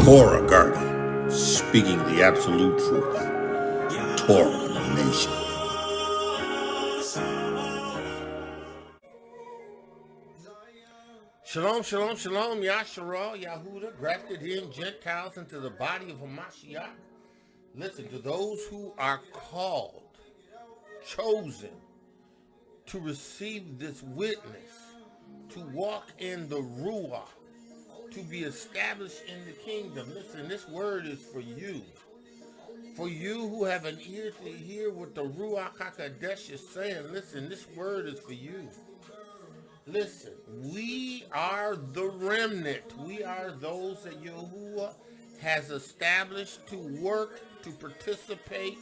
Torah guardian, speaking the absolute truth. Torah nation. Shalom, shalom, shalom, Yashar'el, Yahuah, grafted in Gentiles into the body of Hamashiach. Listen, to those who are called, chosen, to receive this witness, to walk in the Ruach, to be established in the kingdom. Listen, this word is for you. For you who have an ear to hear what the Ruach HaKodesh is saying, listen, this word is for you. Listen, we are the remnant. We are those that Yahuah has established to work, to participate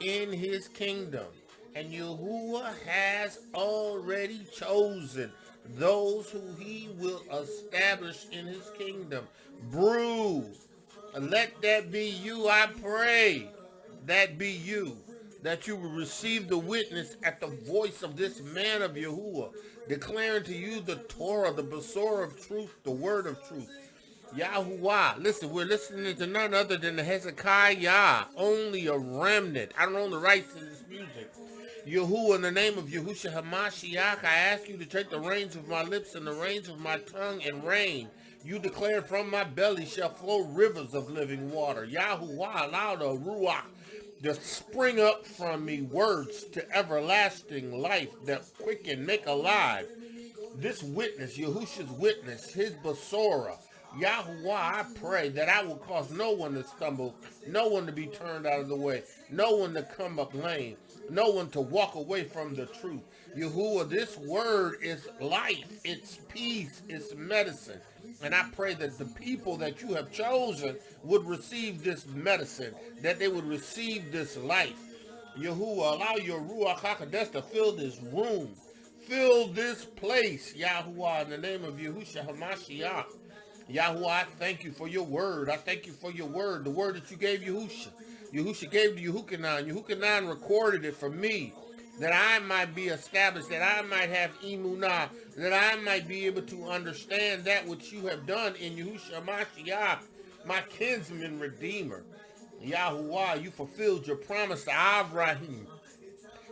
in his kingdom. And Yahuah has already chosen those who he will establish in his kingdom. Bruise. Let that be you, I pray. That be you. That you will receive the witness at the voice of this man of Yahuah, declaring to you the Torah, the Besorah of truth, the word of truth. Yahuah. Listen, we're listening to none other than the Hezekiah, only a remnant. I don't own the rights to this music. Yahuah, in the name of Yahushua HaMashiach, I ask you to take the reins of my lips and the reins of my tongue and reign. You declare from my belly shall flow rivers of living water. Yahuah, allow the Ruach to spring up from me words to everlasting life that quicken, make alive. This witness, Yahushua's witness, his Besorah, Yahuah, I pray that I will cause no one to stumble, no one to be turned out of the way, no one to come up lame, no one to walk away from the truth. Yahuah, this word is life, it's peace, it's medicine. And I pray that the people that you have chosen would receive this medicine, that they would receive this life. Yahuah, allow your Ruach HaKodesh to fill this room, fill this place, Yahuah, in the name of Yahushua HaMashiach. Yahuah, I thank you for your word. I thank you for your word, the word that you gave Yahushua. Yahushua gave to Yahukanan. Yahukanan recorded it for me, that I might be established, that I might have Emunah, that I might be able to understand that which you have done in Yahushua HaMashiach, my kinsman redeemer. Yahuah, you fulfilled your promise to Avraham,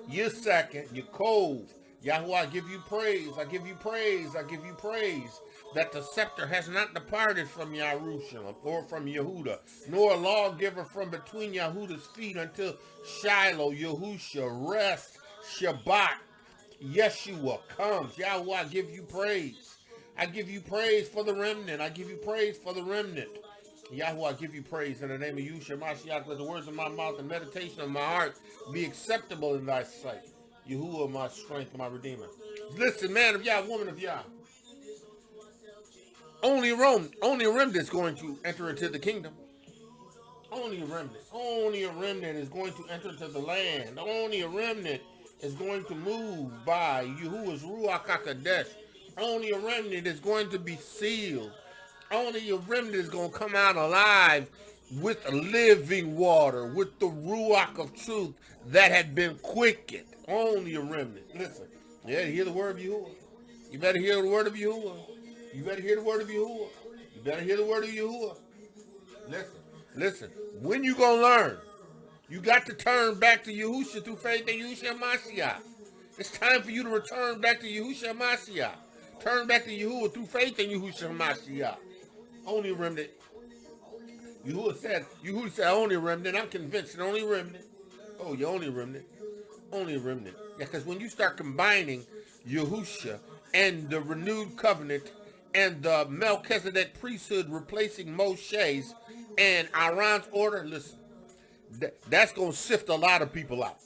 Yitschaq, Yaakov. Yahuah, I give you praise, I give you praise, I give you praise, that the scepter has not departed from Jerusalem or from Yehuda, nor a lawgiver from between Yehuda's feet until Shiloh, Yahushua, rest, Shabbat, Yeshua comes. Yahuah, I give you praise. I give you praise for the remnant. I give you praise for the remnant. Yahuah, I give you praise in the name of Yahushua Mashiach. Let the words of my mouth and meditation of my heart be acceptable in thy sight. Yahuah, my strength, my redeemer. Listen, man of Yah, woman of Yah. Only a remnant is going to enter into the kingdom. Only a remnant. Only a remnant is going to enter into the land. Only a remnant is going to move by Yahuah's Ruach HaKodesh. Only a remnant is going to be sealed. Only a remnant is going to come out alive with living water, with the Ruach of truth that had been quickened. Only a remnant. Listen, you better hear the word of Yahuah. You better hear the word of Yahuah. You better hear the word of Yahuah. You better hear the word of Yahuah. Listen. When you gonna learn? You got to turn back to Yahushua through faith in Yahushua Mashiach. It's time for you to return back to Yahushua Mashiach. Turn back to Yahuah through faith in Yahushua Mashiach. Only a remnant. Yahuah said, only a remnant. I'm convinced an only remnant. Oh, you're only a remnant. Only a remnant. Yeah, because when you start combining Yahushua and the renewed covenant and the Melchizedek priesthood replacing Moshe's and Aaron's order, listen, that's going to sift a lot of people out.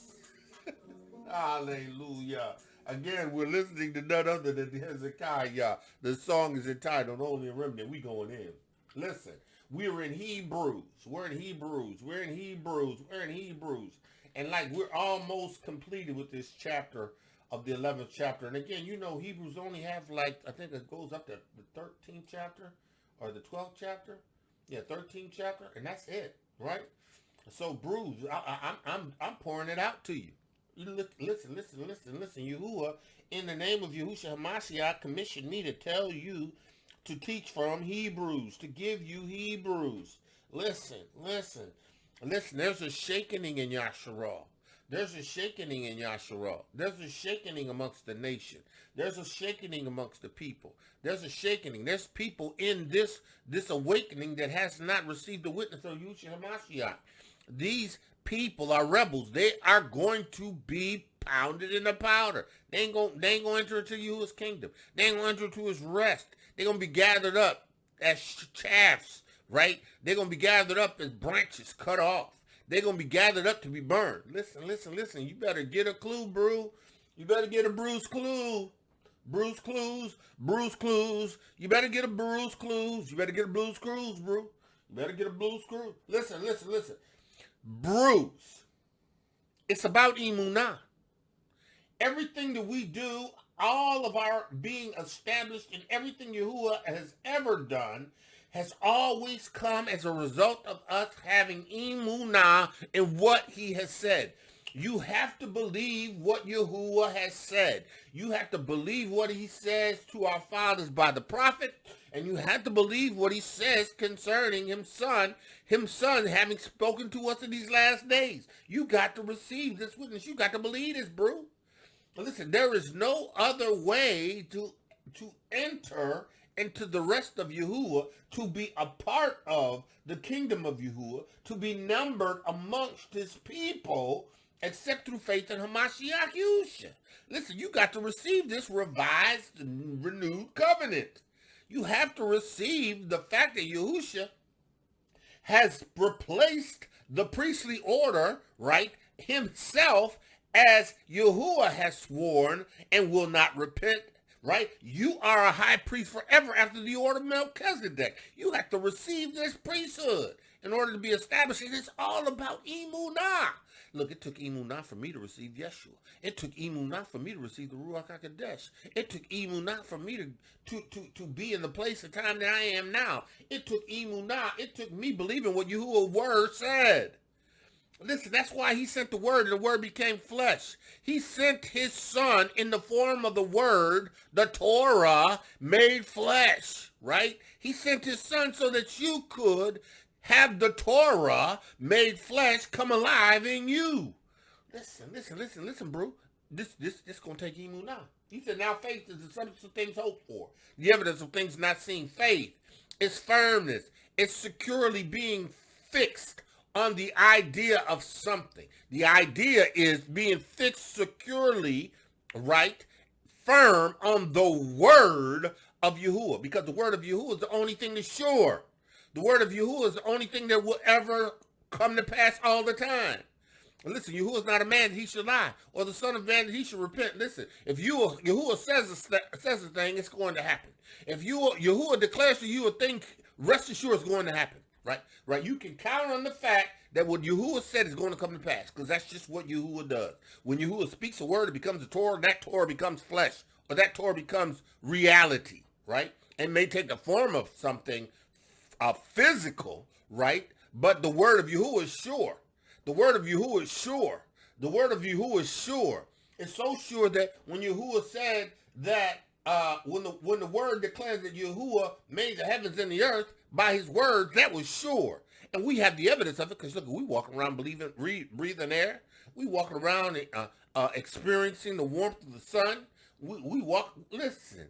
Hallelujah. Again, we're listening to none other than Hezekiah. The song is entitled Only a Remnant. We going in. Listen, we're in Hebrews. And like we're almost completed with this chapter of the 11th chapter. And again, you know, Hebrews only have like, I think it goes up to the 13th chapter or the 12th chapter. Yeah, 13th chapter. And that's it, right? So, Bruce, I'm pouring it out to you. Listen. Yahuah, in the name of Yahushua HaMashiach, commissioned me to tell you to teach from Hebrews, to give you Hebrews. Listen. There's a shaking in Yashar'el. There's a shaking in Yashar'el. There's a shaking amongst the nation. There's a shaking amongst the people. There's a shaking. There's people in this awakening that has not received the witness of Yahusha. These people are rebels. They are going to be pounded in the powder. They ain't gonna enter into Yahuwah's kingdom. They ain't gonna enter into his rest. They're gonna be gathered up as chaffs, right? They're gonna be gathered up as branches cut off. They're going to be gathered up to be burned. Listen. You better get a clue, bro. You better get a bruised clue. Bruised clues. You better get a bruised clues. You better get a bruised clues, bro. You better get a bruised clue. Listen. Bruise. It's about Emunah. Everything that we do, all of our being established in everything Yahuwah has ever done, has always come as a result of us having Emunah in what he has said. You have to believe what Yahuwah has said. You have to believe what he says to our fathers by the prophet, and you have to believe what he says concerning his son having spoken to us in these last days. You got to receive this witness. You got to believe this, bro. Listen, there is no other way to enter into the rest of Yahuwah, to be a part of the kingdom of Yahuwah, to be numbered amongst his people, except through faith in Hamashiach Yahusha. Listen, you got to receive this revised and renewed covenant. You have to receive the fact that Yahusha has replaced the priestly order, right, himself, as Yahuwah has sworn and will not repent. Right? You are a high priest forever after the order of Melchizedek. You have to receive this priesthood in order to be established. And it's all about Emunah. Look, it took Emunah for me to receive Yeshua. It took Emunah for me to receive the Ruach HaKodesh. It took Emunah for me to be in the place and time that I am now. It took Emunah. It took me believing what Yahuwah's word said. Listen, that's why he sent the word, and the word became flesh. He sent his son in the form of the word, the Torah, made flesh, right? He sent his son so that you could have the Torah made flesh come alive in you. Listen, bro. This going to take Emunah. He said, now faith is the substance of things hoped for, the evidence of things not seen. Faith is firmness. It's securely being fixed on the idea of something. The idea is being fixed securely, right, firm on the word of Yahuwah, because the word of Yahuwah is the only thing that's sure. The word of Yahuwah is the only thing that will ever come to pass all the time. And listen, Yahuwah is not a man that he should lie, or the son of man that he should repent. Listen, if Yahuwah says a thing, it's going to happen. If Yahuwah declares to you a thing, rest assured it's going to happen. Right. You can count on the fact that what Yahuwah said is going to come to pass, because that's just what Yahuwah does. When Yahuwah speaks a word, it becomes a Torah. That Torah becomes flesh, or that Torah becomes reality, right? It may take the form of something physical, right? But the word of Yahuwah is sure. The word of Yahuwah is sure. The word of Yahuwah is sure. It's so sure that when Yahuwah said that, when the word declares that Yahuwah made the heavens and the earth, by his words, that was sure. And we have the evidence of it, because look, we walk around breathing air. We walk around experiencing the warmth of the sun. We walk, listen.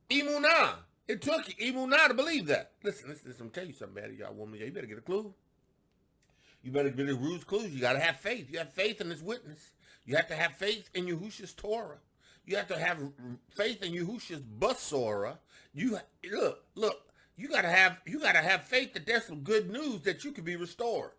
Emunah. It took Emunah to believe that. Listen, I'm going to tell you something, man. Y'all woman, you better get a clue. You better get a ruse clues. You got to have faith. You have faith in his witness. You have to have faith in Yahusha's Torah. You have to have faith in Yahusha's Basora. Look. You gotta have faith that there's some good news that you can be restored.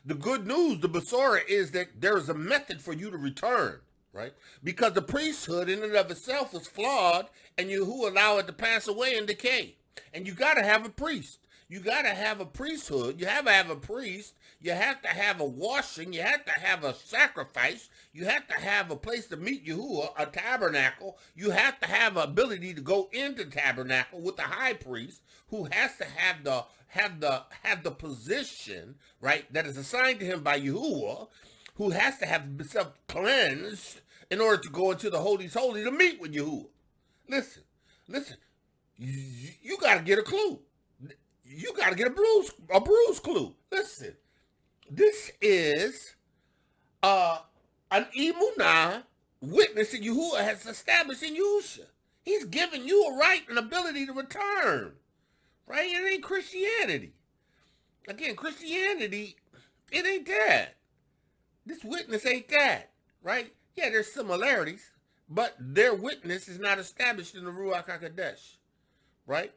The good news, the Basora, is that there is a method for you to return, right? Because the priesthood in and of itself was flawed, and Yahuwah allowed it to pass away and decay. And you gotta have a priest. You gotta have a priesthood. You have to have a priest. You have to have a washing. You have to have a sacrifice. You have to have a place to meet Yahuwah, a tabernacle. You have to have the ability to go into tabernacle with the high priest, who has to have the position, right, that is assigned to him by Yahuwah, who has to have himself cleansed in order to go into the holies holy to meet with Yahuwah. Listen, Listen, you got to get a clue. You got to get a bruise clue. Listen, this is an Emunah witness that Yahuah has established in Yusha. He's giving you a right and ability to return, right? It ain't Christianity. Again, Christianity, it ain't that. This witness ain't that, right? Yeah, there's similarities, but their witness is not established in the Ruach HaKodesh, right?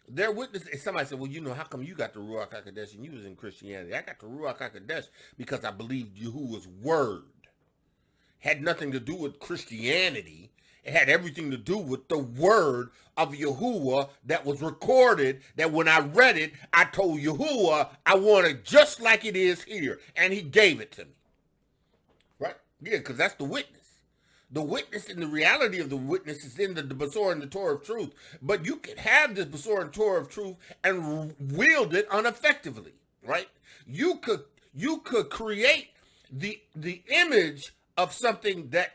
Their witness, and somebody said, well, you know, how come you got the Ruach HaKodesh and you was in Christianity? I got the Ruach HaKodesh because I believed Yahuwah's word. Had nothing to do with Christianity. It had everything to do with the word of Yahuah that was recorded, that when I read it, I told Yahuah I want it just like it is here. And he gave it to me. Right? Yeah, because that's the witness. The witness and the reality of the witness is in the Basor and the Torah of truth. But you can have this Basor and Torah of truth and wield it ineffectively. Right? You could create the image of something that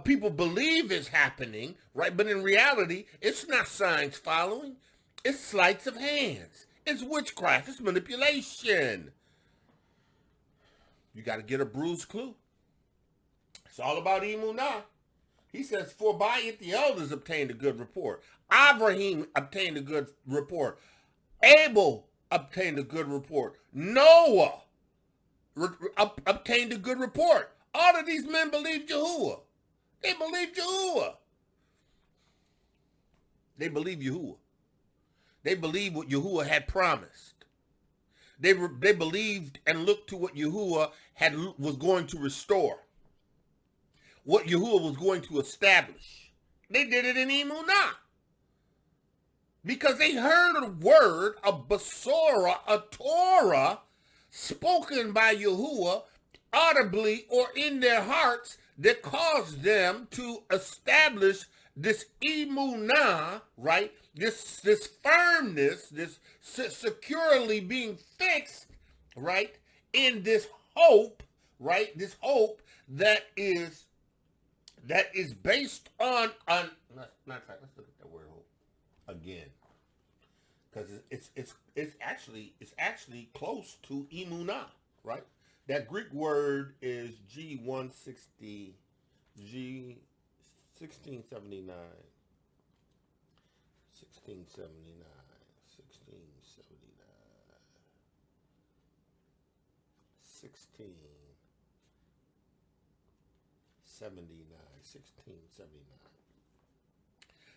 people believe is happening, right? But in reality, it's not signs following. It's sleights of hands. It's witchcraft. It's manipulation. You got to get a bruised clue. It's all about Emunah. He says, for by it the elders obtained a good report. Avraham obtained a good report. Abel obtained a good report. Noah obtained a good report. All of these men believed Yahuah. They believed Yahuah. They believed Yahuah. They believed what Yahuah had promised. They believed and looked to what Yahuah was going to restore. What Yahuah was going to establish. They did it in Emunah. Because they heard a word, a Basora, a Torah, spoken by Yahuah, audibly or in their hearts, that caused them to establish this Emunah, right? This firmness, this securely being fixed, right? In this hope, right? This hope that is based on let's look at that word hope again, because it's actually close to Emunah, right? That Greek word is G1679. 1679.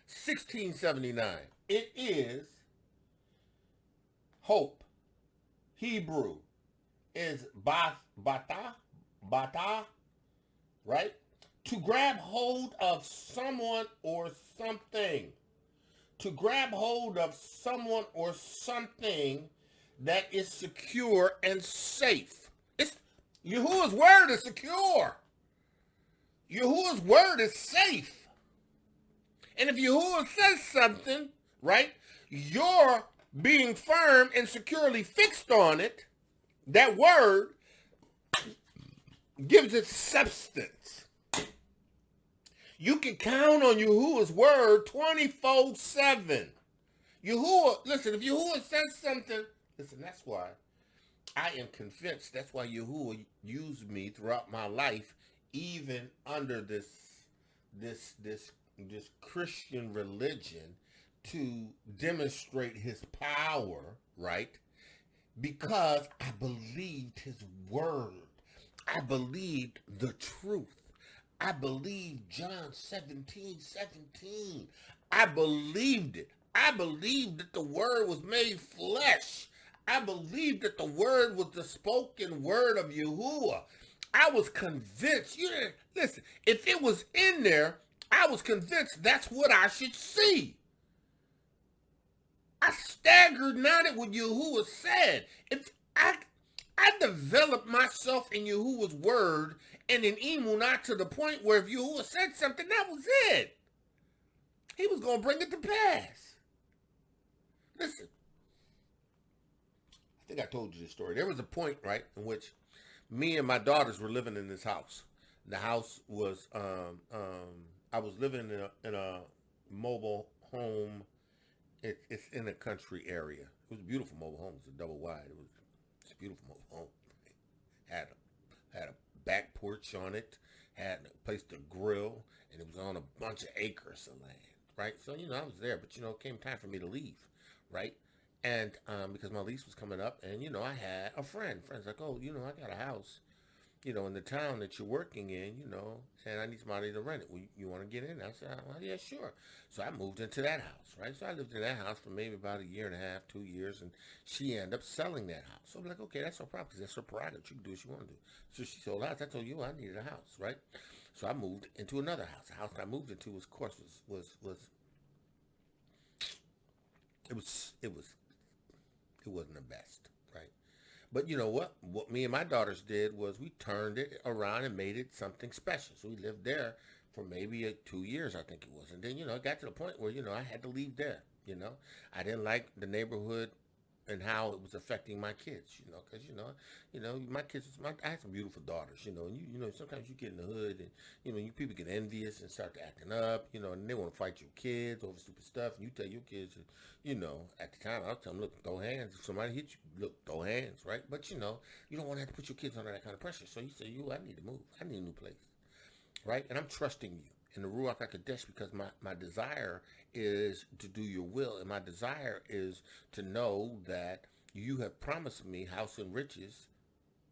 1679. It is hope. Hebrew is bata, right? To grab hold of someone or something. To grab hold of someone or something that is secure and safe. Yahuwah's word is secure. Yahuwah's word is safe. And if Yahuwah says something, right, you're being firm and securely fixed on it. That word gives it substance. You can count on Yahuwah's word 24/7. Yahuwah, listen, if Yahuwah says something, listen, that's why I am convinced, that's why Yahuwah used me throughout my life, even under this Christian religion, to demonstrate his power, right? Because I believed his word. I believed the truth. I believed John 17:17. I believed it. I believed that the word was made flesh. I believed that the word was the spoken word of Yahuwah. I was convinced. Listen, if it was in there, I was convinced that's what I should see. I staggered not at what Yahuwah said. If I developed myself in Yahuwah's word and in Emunah to the point where if Yahuwah said something, that was it. He was going to bring it to pass. Listen, I think I told you this story. There was a point, right, in which me and my daughters were living in this house. The house was, I was living in a mobile home. It's in a country area. It was a beautiful mobile home. It's a double wide. It's a beautiful mobile home. Had a back porch on it. Had a place to grill, and it was on a bunch of acres of land. Right. So I was there, but it came time for me to leave. Right. And because my lease was coming up, and I had a friend. Friend's like, oh, I got a house, in the town that you're working in, and I need somebody to rent it. Well, you want to get in? I said, well, yeah, sure. So I moved into that house, right? So I lived in that house for maybe about a year and a half, 2 years, and she ended up selling that house. So I'm like, okay, that's her property. That's her prerogative. She can do what she want to do. So she sold the house. I told you I needed a house, right? So I moved into another house. The house I moved into, of course, it wasn't the best, right? But you know what? What me and my daughters did was we turned it around and made it something special. So we lived there for maybe 2 years, I think it was. And then, it got to the point where, I had to leave there, I didn't like the neighborhood and how it was affecting my kids, because, my kids, I had some beautiful daughters, and sometimes you get in the hood and, you people get envious and start acting up, and they want to fight your kids over stupid stuff. And you tell your kids, at the time, I'll tell them, look, throw hands. If somebody hits you, look, throw hands, right? But, you don't want to have to put your kids under that kind of pressure. So you say, I need to move. I need a new place, right? And I'm trusting you in the Ruach HaKodesh because my desire is to do your will. And my desire is to know that you have promised me house and riches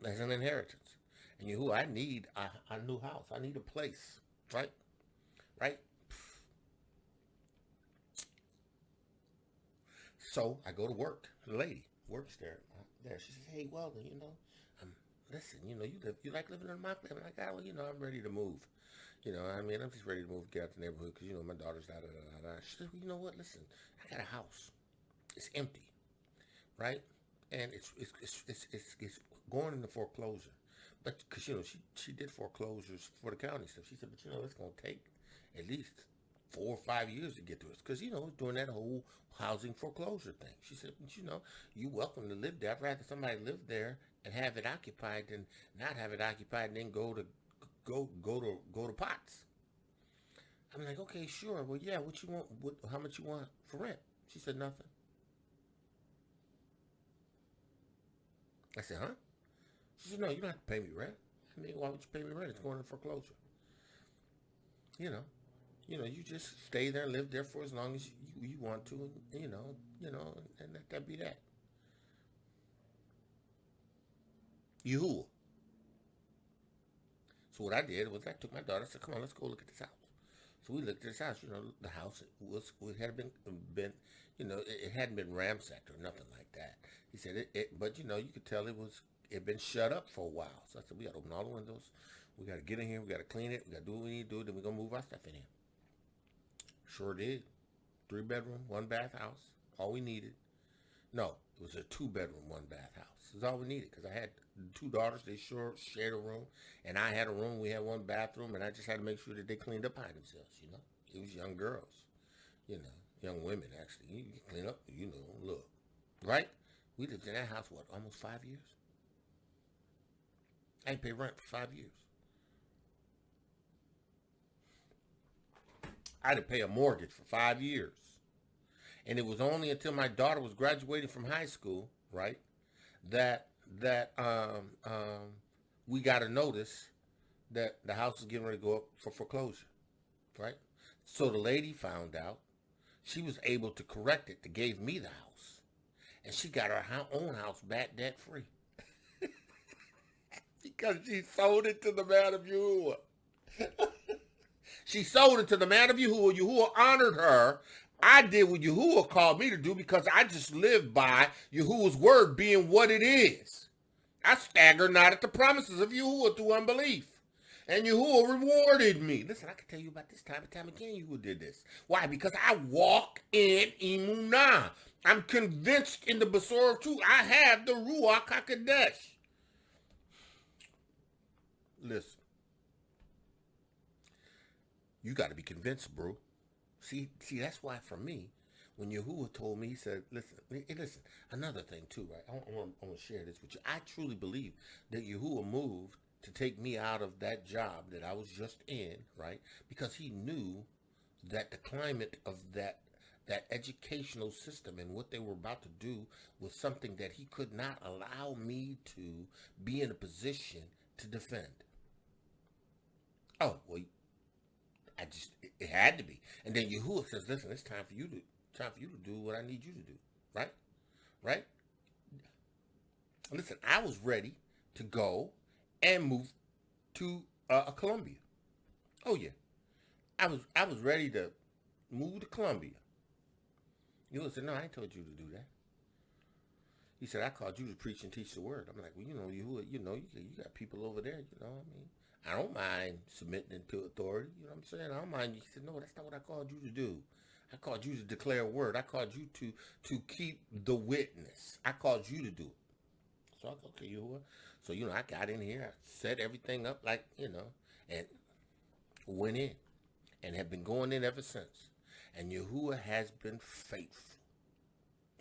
as an inheritance. And Yahuah, I need a new house. I need a place, right? Right? So I go to work. The lady works there. She says, hey, Weldon, listen, you like living in my place? I'm like, I'm ready to move. I'm just ready to move, get out the neighborhood because, my daughter's da da da da. She said, well, you know what? Listen, I got a house. It's empty, right? And it's going into foreclosure. But because, she did foreclosures for the county stuff. She said, but, it's going to take at least 4 or 5 years to get to us because, during that whole housing foreclosure thing. She said, but, you're welcome to live there. I'd rather somebody live there and have it occupied than not have it occupied and then go to Potts. I'm like, okay, sure. Well, yeah, what you want? How much you want for rent? She said nothing. I said, huh? She said, no, you don't have to pay me rent. I mean, why would you pay me rent? It's going into foreclosure. You just stay there and live there for as long as you want to, and, and let that be that. Yahuah. So what I did was I took my daughter. I said, "Come on, let's go look at this house." So we looked at this house. The house had been, it hadn't been ransacked or nothing like that. He said but you could tell it had been shut up for a while. So I said, we got to open all the windows. We got to get in here. We got to clean it. We got to do what we need to do. Then we're gonna move our stuff in here. Sure did. 3-bedroom, 1-bath house. All we needed. No, it was a 2-bedroom, 1-bath house. That's all we needed because I had 2 daughters. They sure shared a room, and I had a room. We had 1 bathroom, and I just had to make sure that they cleaned up behind themselves. It was young girls, young women actually. You clean up, look, right? We lived in that house almost 5 years. I ain't paid rent for 5 years. I had to pay a mortgage for 5 years. And it was only until my daughter was graduating from high school, right, that we got a notice that the house was getting ready to go up for foreclosure, right? So the lady found out. She was able to correct it. They gave me the house. And she got her own house back debt-free. Because she sold it to the man of Yahuah. She sold it to the man of Yahuah. Yahuah honored her. I did what Yahuah called me to do because I just live by Yahuah's word being what it is. I stagger not at the promises of Yahuah through unbelief. And Yahuah rewarded me. Listen, I can tell you about this time and time again Yahuah did this. Why? Because I walk in Emunah. I'm convinced in the Basor of truth. I have the Ruach HaKodesh. Listen. You got to be convinced, bro. See, that's why for me, when Yahuah told me, he said, listen, another thing too, right? I want to share this with you. I truly believe that Yahuah moved to take me out of that job that I was just in, right? Because he knew that the climate of that that educational system and what they were about to do was something that he could not allow me to be in a position to defend. Oh, well, it had to be. And then Yahuah says, listen, it's time for you to do what I need you to do. Right? Right? Listen, I was ready to go and move to Columbia. Oh yeah. I was ready to move to Columbia. Yahuah said, no, I ain't told you to do that. He said, I called you to preach and teach the word. I'm like, well, Yahuah, you got people over there, I don't mind submitting to authority, you know what I'm saying? I don't mind. He said, no, that's not what I called you to do. I called you to declare a word. I called you to keep the witness. I called you to do it. So I said, okay, Yahuah. So, I got in here, I set everything up like, and went in and have been going in ever since. And Yahuah has been faithful,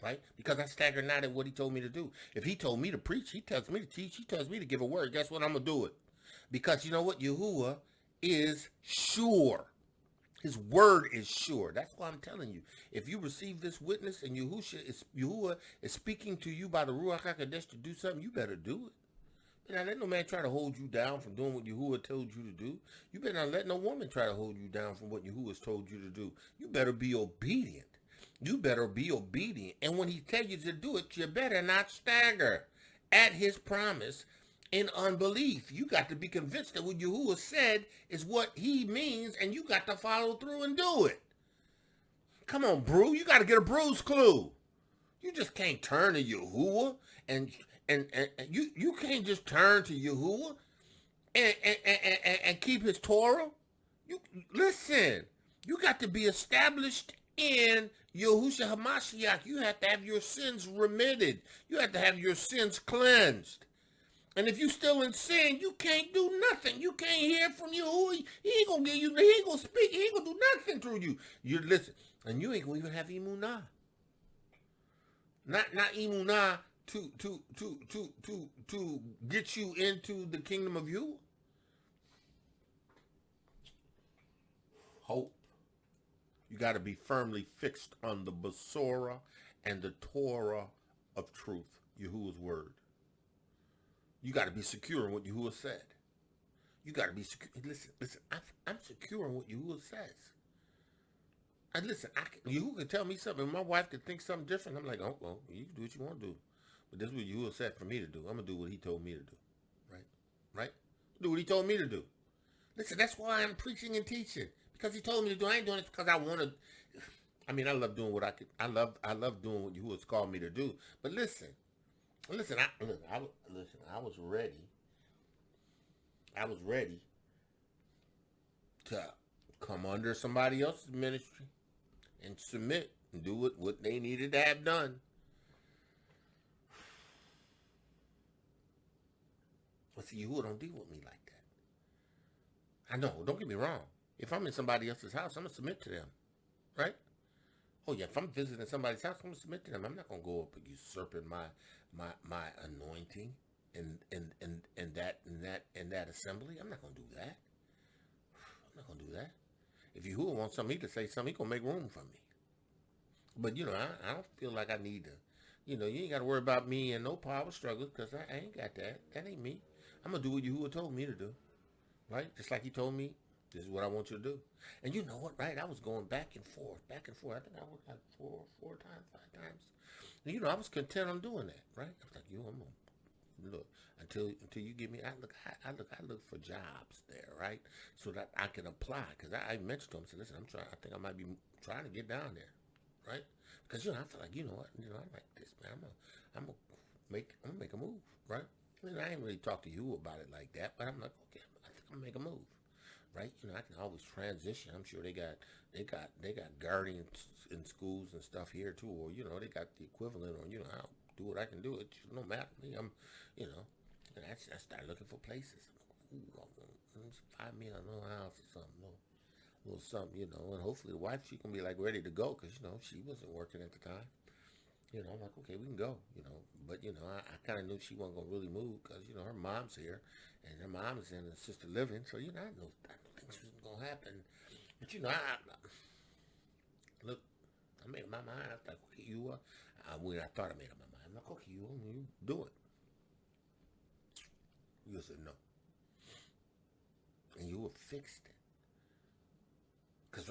right? Because I stagger not at what he told me to do. If he told me to preach, he tells me to teach, he tells me to give a word, guess what? I'm going to do it. Because you know what? Yahuah is sure. His word is sure. That's why I'm telling you. If you receive this witness and Yahuah is speaking to you by the Ruach HaKodesh to do something, you better do it. Now, let no man try to hold you down from doing what Yahuah told you to do. You better not let no woman try to hold you down from what Yahuah has told you to do. You better be obedient. You better be obedient. And when he tells you to do it, you better not stagger at his promise in unbelief. You got to be convinced that what Yahuah said is what he means, and you got to follow through and do it. Come on, Brew. You got to get a Brew's clue. You just can't turn to Yahuah and you can't just turn to Yahuah and keep his Torah. You listen. You got to be established in Yahushua HaMashiach. You have to have your sins remitted. You have to have your sins cleansed. And if you still in sin, you can't do nothing. You can't hear from Yahuah. He ain't gonna give you. He ain't gonna speak. He ain't gonna do nothing through you. You listen, and you ain't gonna even have Emunah. Not Emunah to get you into the kingdom of Yahuah. Hope. You got to be firmly fixed on the Besorah and the Torah of truth, Yahuah's word. You got to be secure in what Yahuah said. You got to be secure. Listen, I'm secure in what Yahuah says. And listen, Yahuah can tell me something. My wife could think something different. I'm like, oh, well, you can do what you want to do. But this is what Yahuah said for me to do. I'm going to do what he told me to do. Right? Do what he told me to do. Listen, that's why I'm preaching and teaching. Because he told me to do. I ain't doing it because I want to. I mean, I love doing what I could. I love doing what Yahuah's called me to do. But listen, I was ready. I was ready to come under somebody else's ministry and submit and do what they needed to have done. But see, Yahuah don't deal with me like that. I know, don't get me wrong. If I'm in somebody else's house, I'm going to submit to them. Right? Oh yeah, if I'm visiting somebody's house, I'm going to submit to them. I'm not going to go up and usurping my anointing in that assembly. I'm not going to do that. I'm not going to do that. If Yahuah wants something to say something, he's going to make room for me. But, I don't feel like I need to. You ain't got to worry about me and no power struggles because I ain't got that. That ain't me. I'm going to do what Yahuah told me to do. Right? Just like he told me, this is what I want you to do. And you know what, right? I was going back and forth. I think I worked like 4 times, 5 times. And, I was content on doing that, right? I was like, I'm going to look until you give me. I look for jobs there, right? So that I can apply. Because I mentioned to him, I said, listen, I think I might be trying to get down there, right? Because I feel like, I like this, man. I'm gonna make a move, right? I ain't really talk to you about it like that, but I'm like, okay, I think I'm gonna make a move. Right? I can always transition. I'm sure they got guardians in schools and stuff here too, or they got the equivalent, or I'll do what I can do. It don't matter to me. I'm, and I started looking for places. Ooh, find me a little house or something, little something, and hopefully the wife, she can be like ready to go because she wasn't working at the time. I'm like, okay, we can go, but I kind of knew she wasn't gonna really move because her mom's here and her mom is in assisted living, so I know things wasn't gonna happen. But look, I made up my mind. I was like, okay, you when I thought I made up my mind, I'm like, okay, you do it. You said no. And you would fixed it. Because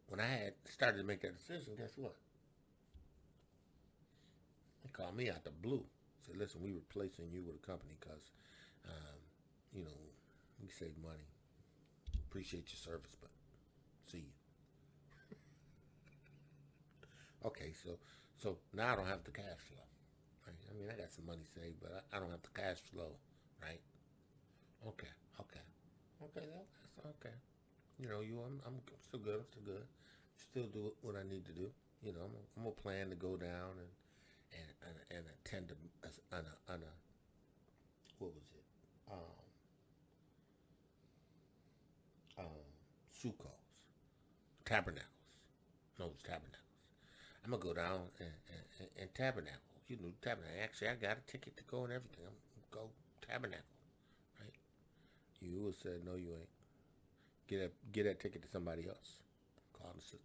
when I had started to make that decision, guess what? They called me out the blue. Said, listen, we replacing you with a company because, you know, we save money. Appreciate your service, but see you. Okay, so now I don't have the cash flow. Right? I mean, I got some money saved, but I don't have the cash flow, right? Okay. That's okay. You know, I'm still good. Still do what I need to do. You know, I'm gonna plan to go down and attend on a what was it? Sukkos, tabernacles. No, it's tabernacles. I'm gonna go down and tabernacle. You know, tabernacle. Actually, I got a ticket to go and everything. I'm gonna go tabernacle, right? You would say no, you ain't. Get that ticket to somebody else. Call the sister,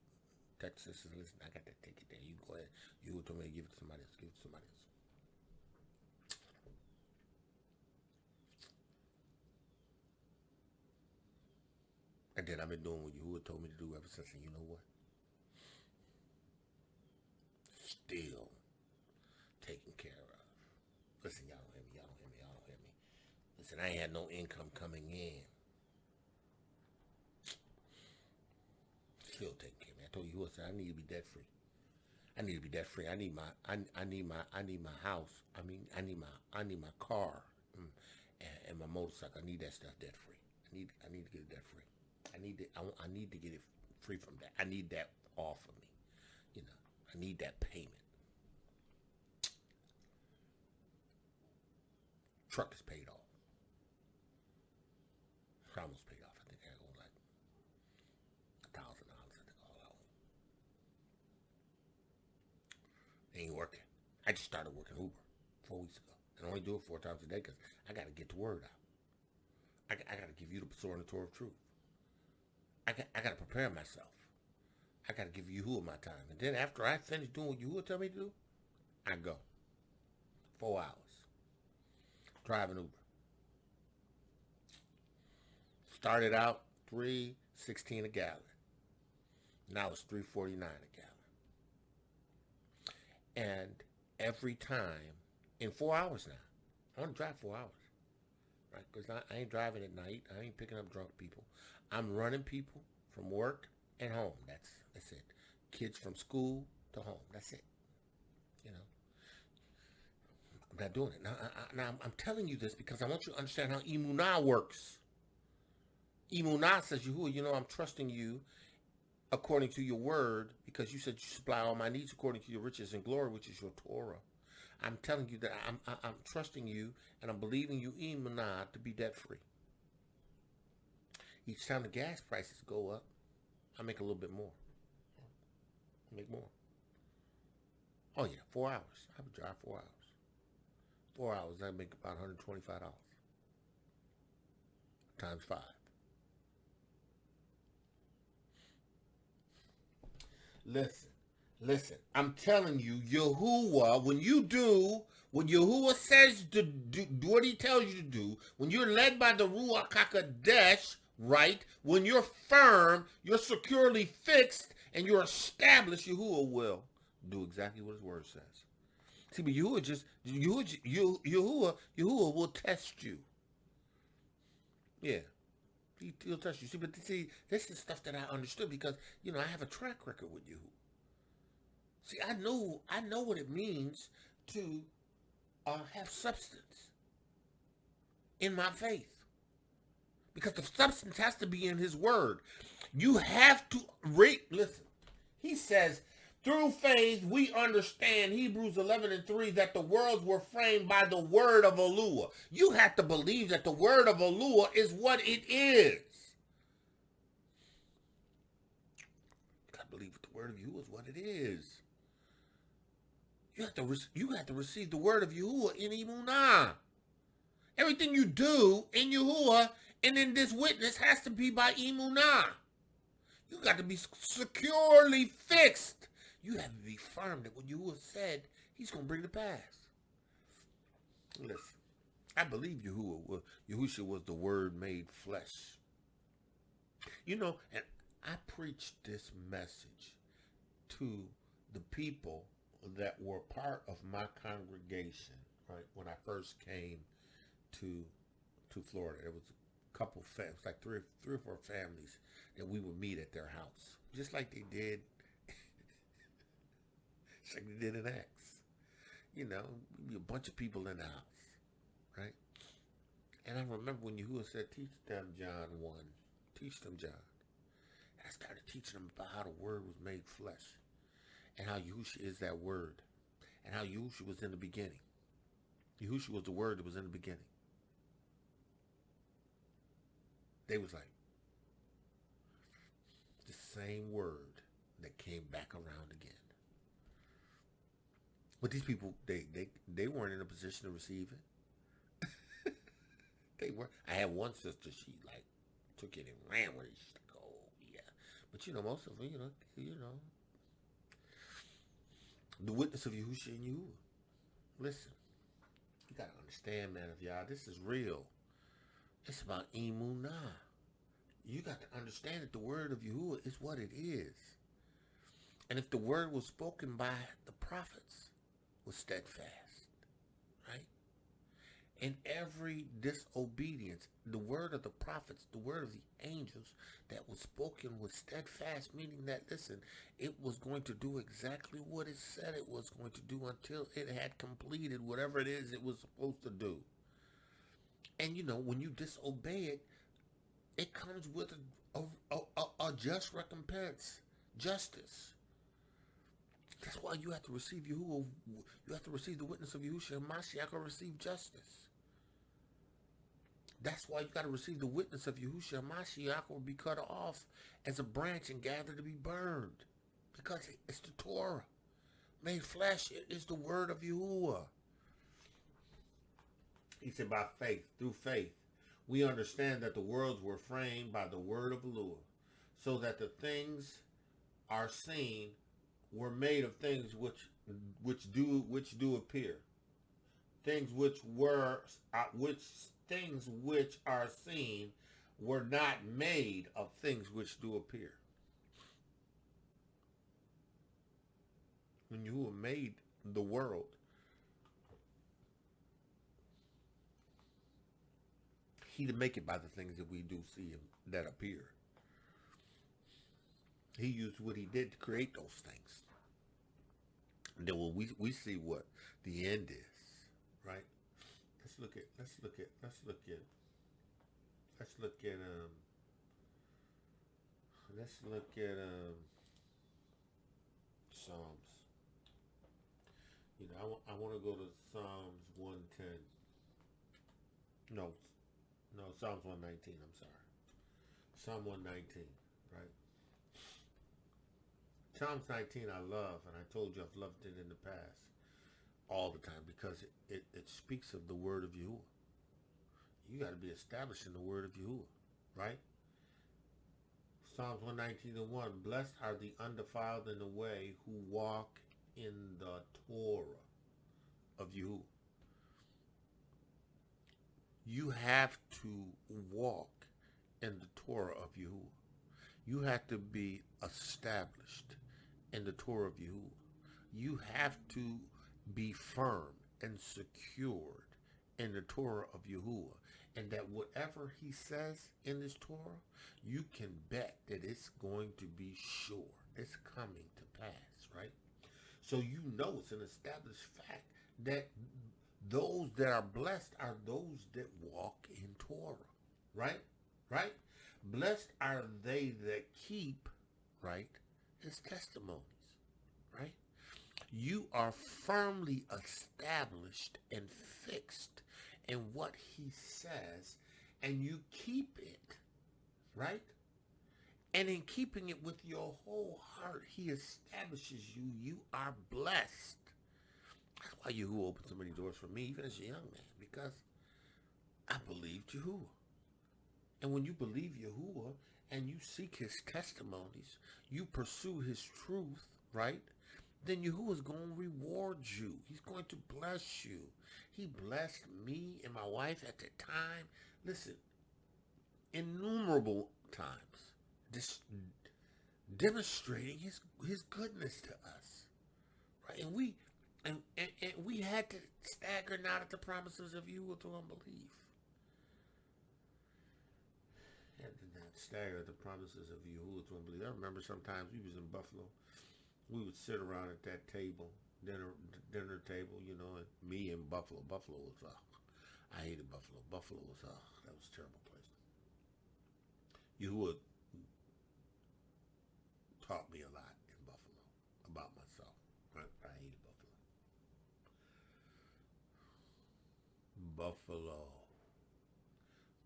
text the sister. Listen, I got that ticket there. You go ahead. You would told me to give it to somebody else. Give it to somebody else. And then I've been doing what Yahuah told me to do ever since. And you know what? Still taken care of. Listen, y'all don't hear me. Listen, I ain't had no income coming in. Still taking care of me. I told you what, I need to be debt free. I need my house. I need my car and my motorcycle. I need that stuff debt free. I need to get it debt free. I need to get it free from that. I need that off of me. You know, I need that payment. Truck is paid off. It's almost paid off. I think I owe like $1,000. I think all I owe. Ain't working. I just started working Uber 4 weeks ago, and I only do it 4 times a day because I got to get the word out. I got to give you the sword and the Torah of truth. I got to prepare myself. I got to give Yahuah my time. And then after I finish doing what Yahuah tell me to do, I go. 4 hours. Driving Uber. Started out $3.16 a gallon. Now it's $3.49 a gallon. And every time, in 4 hours now, I want to drive 4 hours. Right? Because I ain't driving at night. I ain't picking up drunk people. I'm running people from work and home. That's it. Kids from school to home. That's it. You know. I'm not doing it. Now I'm telling you this because I want you to understand how Emunah works. Emunah says, Yahuah, you know, I'm trusting you according to your word because you said you supply all my needs according to your riches and glory, which is your Torah. I'm telling you that I'm trusting you and I'm believing you, Emunah, to be debt free. Each time the gas prices go up, I make a little bit more. I make more. Oh yeah, 4 hours. I would drive 4 hours. 4 hours, I make about $125. Times 5. Listen. I'm telling you, Yahuah, when you do what Yahuah says to do what he tells you to do, when you're led by the Ruach HaKodesh, right? When you're firm, you're securely fixed, and you're established, Yahuah will do exactly what his word says. See, but Yahuah will test you. Yeah. He'll test you. See, but see, this is stuff that I understood because, you know, I have a track record with Yahuah. See, I know what it means to have substance in my faith. Because the substance has to be in his word. You have to listen. He says, through faith we understand, Hebrews 11:3, that the worlds were framed by the word of Elohiym. You have to believe that the word of Elohiym is what it is. You got to believe that the word of Yahuah is what it is. You have to receive the word of Yahuah in Emunah. Everything you do in Yahuah and in this witness has to be by Emunah. You got to be securely fixed. You have to be firm that what Yahuah said, he's going to bring to pass. Listen, I believe Yahushua was the Word made flesh. You know, and I preached this message to the people that were part of my congregation, right, when I first came to Florida. There was a couple families, like three or four families that we would meet at their house, just like they did, just like they did in Acts. You know, be a bunch of people in the house, right? And I remember when Yahuah said, teach them John 1. Teach them John. And I started teaching them about how the Word was made flesh and how Yahushua is that Word and how Yahushua was in the beginning. Yahushua was the Word that was in the beginning. They was like, the same Word that came back around again. But these people, they weren't in a position to receive it. They were. I had one sister, she like took it and ran with it. She's like, oh yeah. But you know, most of them, you know, the witness of Yahushua and Yahuah. Listen, you gotta understand, man of y'all, this is real. It's about Emunah. You got to understand that the word of Yahuah is what it is. And if the word was spoken by the prophets, was steadfast, right? In every disobedience, the word of the prophets, the word of the angels that was spoken was steadfast, meaning that, listen, it was going to do exactly what it said it was going to do until it had completed whatever it is it was supposed to do. And you know, when you disobey it, it comes with a just recompense, justice. That's why you have to receive Yahuah. You have to receive the witness of Yahushua and Mashiach or receive justice. That's why you got to receive the witness of Yahushua and Mashiach or be cut off as a branch and gathered to be burned. Because it's the Torah. Made flesh, it is the word of Yahuah. He said, by faith, through faith, we understand that the worlds were framed by the Word of Elohiym, so that the things are seen were made of things which do appear. Things which are seen were not made of things which do appear. When Yahuah made the world, he didn't make it by the things that we do see that appear. He used what he did to create those things. And then when we see what the end is, right? Let's look at Psalms. You know, I want to go to Psalms 110. No, Psalms 119, I'm sorry. Psalm 119, right? Psalms 19 I love, and I told you I've loved it in the past all the time because it speaks of the word of Yahuah. You got to be established in the word of Yahuah, right? Psalms 119:1, blessed are the undefiled in the way who walk in the Torah of Yahuah. You have to walk in the Torah of Yahuah. You have to be established in the Torah of Yahuah. You have to be firm and secured in the Torah of Yahuah. And that whatever he says in this Torah, you can bet that it's going to be sure. It's coming to pass, right? So you know it's an established fact that those that are blessed are those that walk in Torah, right? Right? Blessed are they that keep, right, his testimonies, right? You are firmly established and fixed in what he says, and you keep it, right? And in keeping it with your whole heart, he establishes you. You are blessed. That's why Yahuah opened so many doors for me, even as a young man, because I believed Yahuah. And when you believe Yahuah and you seek his testimonies, you pursue his truth, right? Then Yahuwah is going to reward you. He's going to bless you. He blessed me and my wife at the time. Listen, innumerable times, just demonstrating his goodness to us, right? And we had to stagger not at the promises of Yahuwah through unbelief. Had to not stagger at the promises of Yahuwah through unbelief. I remember sometimes we was in Buffalo. We would sit around at that table, dinner table, you know, and me in Buffalo. Buffalo was, I hated Buffalo. Buffalo was, that was a terrible place. Yahuwah taught me a lot in Buffalo about myself. I hated Buffalo.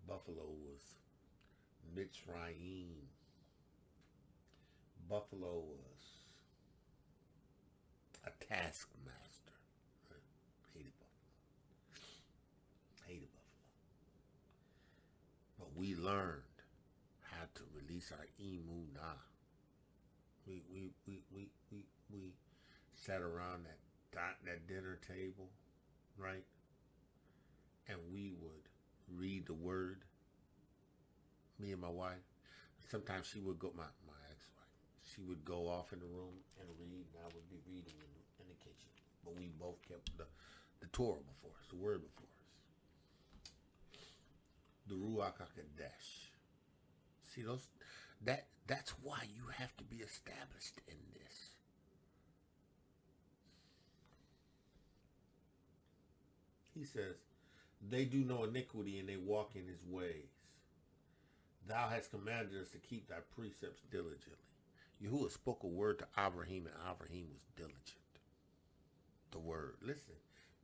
Buffalo was IVRIYM. Buffalo was a taskmaster. Right? Hated Buffalo. But we learned how to release our Emunah. We sat around that dinner table, right? And we would read the word. Me and my wife. Sometimes she would go, my ex-wife, she would go off in the room and read, and I would be reading in the kitchen. But we both kept the Torah before us, the word before us. The Ruach HaKodesh. See, that's why you have to be established in this. He says, they do no iniquity and they walk in his ways. Thou hast commanded us to keep thy precepts diligently. Yahuwah spoke a word to Avraham, and Avraham was diligent. The word. Listen,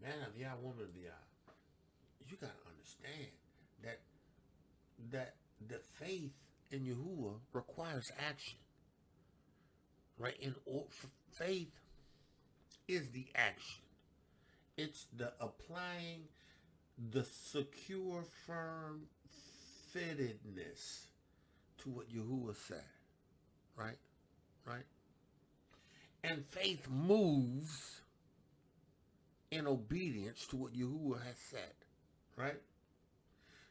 man of Yah, woman of Yah, you got to understand that the faith in Yahuwah requires action. Right? Faith is the action. It's the applying the secure, firm fittedness to what Yahuwah said. Right? Right? And faith moves in obedience to what Yahuwah has said. Right?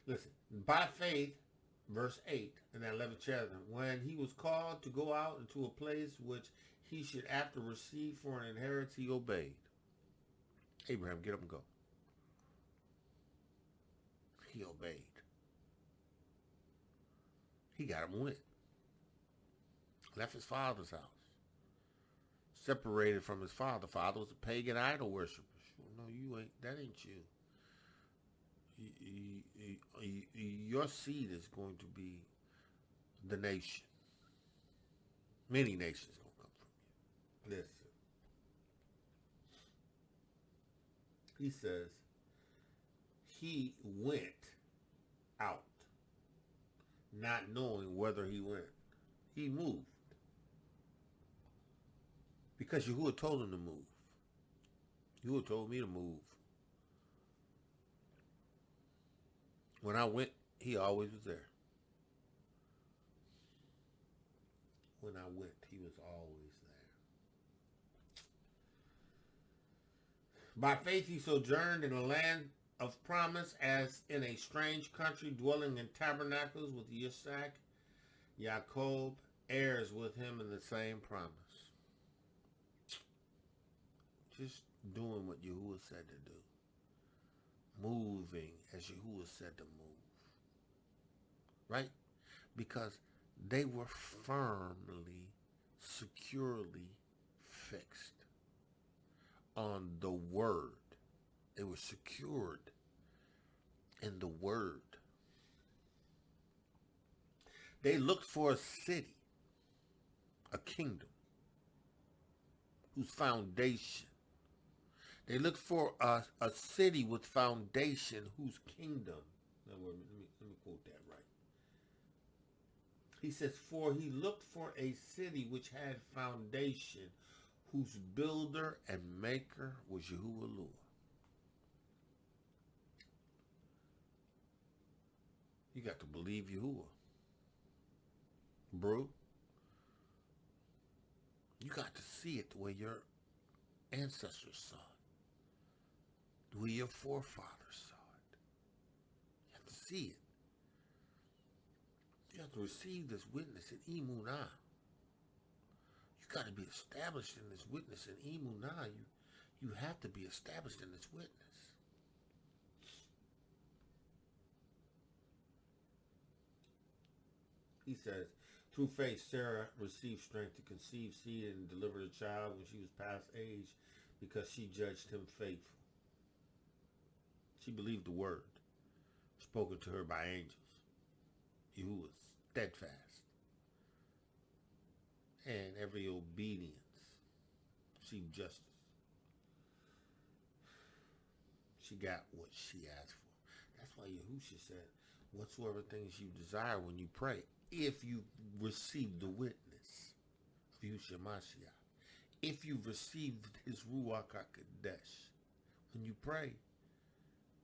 Listen, by faith, verse 8 in that 11th chapter, when he was called to go out into a place which he should after receive for an inheritance, he obeyed. Abraham, get up and go. He obeyed. He got him went. Left his father's house. Separated from his father. Father was a pagan idol worshiper. No, you ain't. That ain't you. Your seed is going to be the nation. Many nations going to come from you. Listen. He says, he went out, not knowing whether he went. He moved. Because Yahuwah told him to move. Yahuwah told me to move. When I went, he always was there. When I went, he was always there. By faith he sojourned in a land of promise, as in a strange country, dwelling in tabernacles with Yitschaq, Aqov, heirs with him in the same promise. Just doing what Yahuwah said to do. Moving as Yahuwah said to move. Right? Because they were firmly, securely fixed on the word. They were secured in the word. They looked for a city, a kingdom, whose foundation. They looked for a city with foundation, whose kingdom. Now, let me quote that right. He says, for he looked for a city which had foundation, whose builder and maker was Yahuwah. You got to believe Yahuwah. bro. You got to see it the way your ancestors saw it, the way your forefathers saw it. You have to see it. You have to receive this witness in Emunah. You got to be established in this witness in Emunah. You have to be established in this witness. He says, through faith, Sarah received strength to conceive seed and deliver a child when she was past age because she judged him faithful. She believed the word spoken to her by angels. Yahuah was steadfast. And every obedience received justice. She got what she asked for. That's why Yahushua said, whatsoever things you desire when you pray, if you receive the witness of Yahushua Mashiach, if you've received his Ruach HaKodesh, when you pray,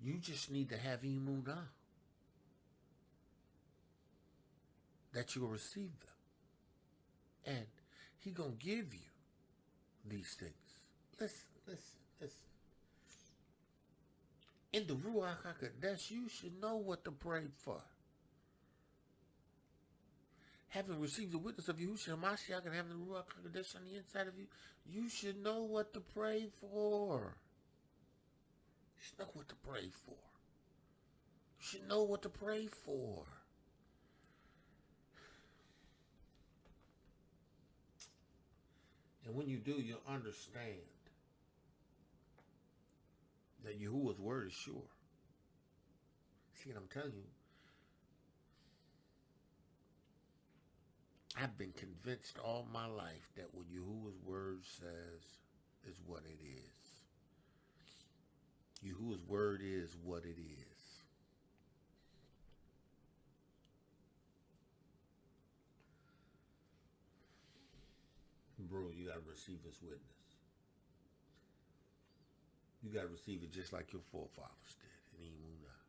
you just need to have Emunah that you'll receive them. And he gonna give you these things. Listen. In the Ruach HaKodesh, you should know what to pray for. Having received the witness of Yahushua Mashiach and having the Ruach HaKodesh on the inside of you, you should know what to pray for. You should know what to pray for. You should know what to pray for. And when you do, you'll understand that Yahuwah's word is sure. See what I'm telling you? I've been convinced all my life that what Yahuwah's word says is what it is. Yahuwah's word is what it is. Bro, you got to receive this witness. You got to receive it just like your forefathers did in Emunah.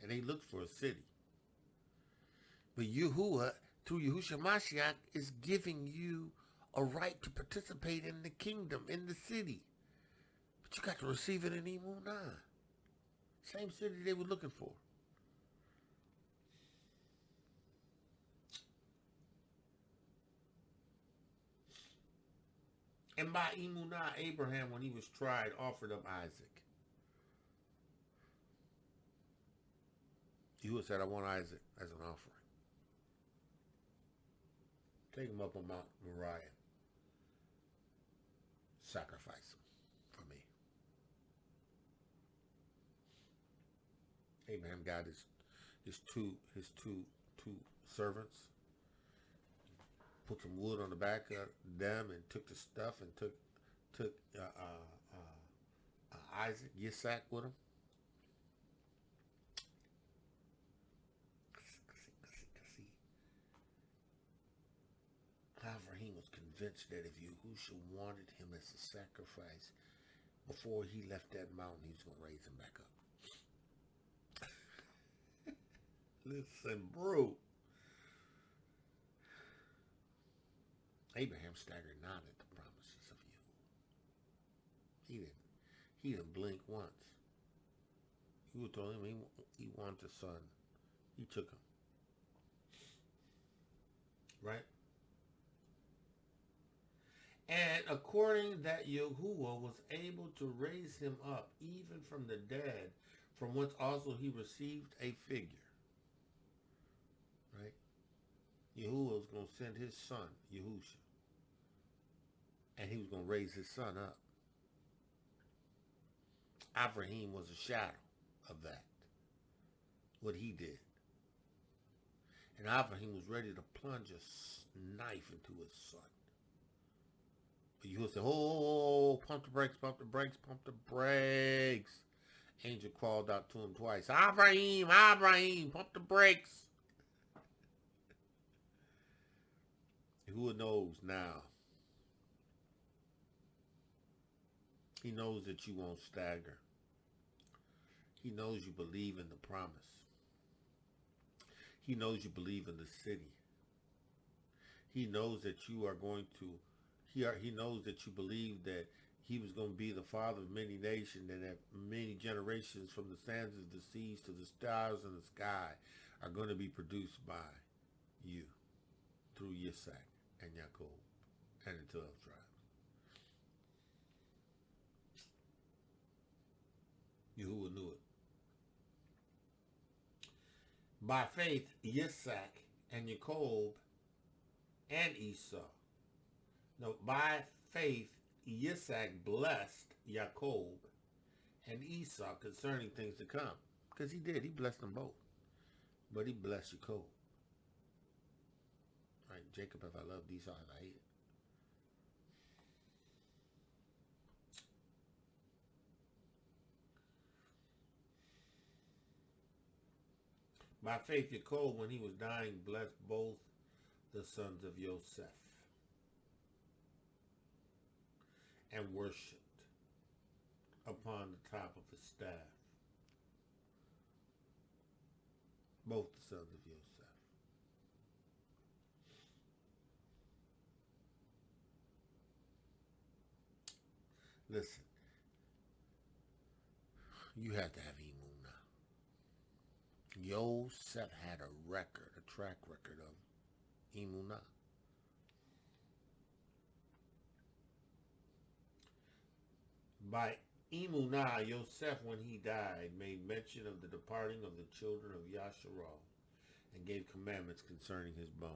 And they looked for a city. But Yahuah, through Yahushua Mashiach, is giving you a right to participate in the kingdom, in the city. But you got to receive it in Emunah. Same city they were looking for. And by Emunah, Abraham, when he was tried, offered up Isaac. Yahuwah said, I want Isaac as an offering. Take him up on Mount Moriah. Sacrifice him for me. Abraham got his two servants, put some wood on the back of them, and took the stuff and took Isaac, Yitschaq, with him. Avraham was convinced that if Yahushua wanted him as a sacrifice, before he left that mountain, he was going to raise him back up. Listen, bro. Abraham staggered not at the promises of Yahuwah. He didn't blink once. Yahuwah told him he wanted a son. He took him. Right? And according that Yahuwah was able to raise him up even from the dead, from whence also he received a figure. Right? Yahuwah was going to send his son, Yahushua. And he was going to raise his son up. Avraham was a shadow of that. What he did. And Avraham was ready to plunge a knife into his son. But Yahuwah said, oh, pump the brakes, pump the brakes, pump the brakes. Angel called out to him twice. Avraham, pump the brakes. Yahuwah knows now. He knows that you won't stagger. He knows you believe in the promise. He knows you believe in the city. He knows that you are going to, he knows that you believe that he was going to be the father of many nations, and that many generations from the sands of the seas to the stars in the sky are going to be produced by you through Yitschaq and Yaakov and the 12 tribes. Yahuah knew it. By faith, Yitschaq and Yaakov and Esau. No, by faith, Yitschaq blessed Yaakov and Esau concerning things to come. Because he did. He blessed them both. But he blessed Yaakov. Right? Jacob, if I loved Esau, if I hated. By faith, Yaakov, when he was dying, blessed both the sons of Yoceph and worshipped upon the top of his staff. Both the sons of Yoceph. Listen, you have to have Emunah. Yoceph had a track record of Emunah. By Emunah, Yoceph, when he died, made mention of the departing of the children of Yashar'el and gave commandments concerning his bones.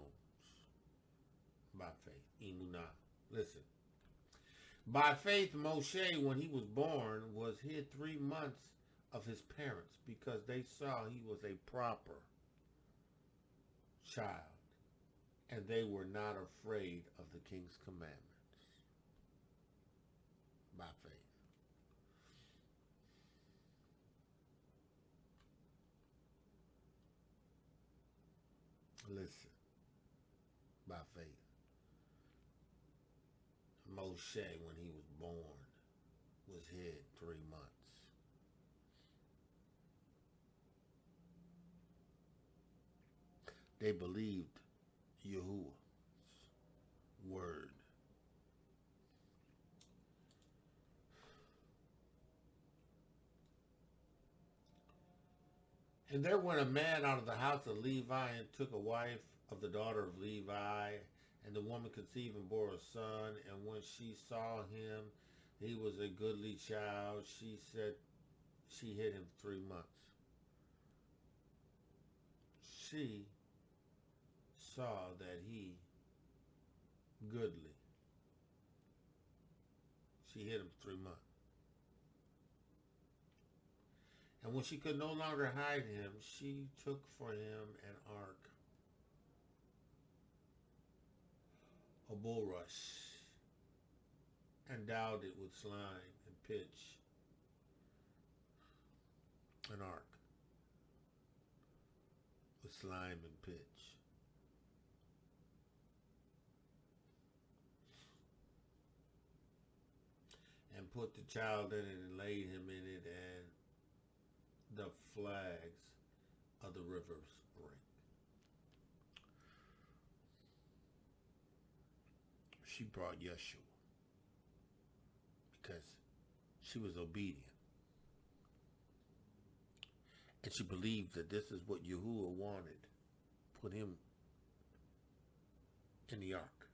By faith, Emunah. Listen. By faith, Moshe, when he was born, was hid 3 months of his parents because they saw he was a proper child, and they were not afraid of the king's commandments. By faith. Listen, by faith. Moshe, when he was born, was hid 3 months. They believed Yahuah's word. And there went a man out of the house of Levi and took a wife of the daughter of Levi, and the woman conceived and bore a son. And when she saw him, he was a goodly child. She said she hid him 3 months. She saw that he goodly. She hid him 3 months. And when she could no longer hide him, she took for him an ark, a bulrush, and dowed it with slime and pitch. An ark with slime and pitch. And put the child in it and laid him in it, and the flags of the river sprang. She brought Yeshua because she was obedient. And she believed that this is what Yahuah wanted. Put him in the ark.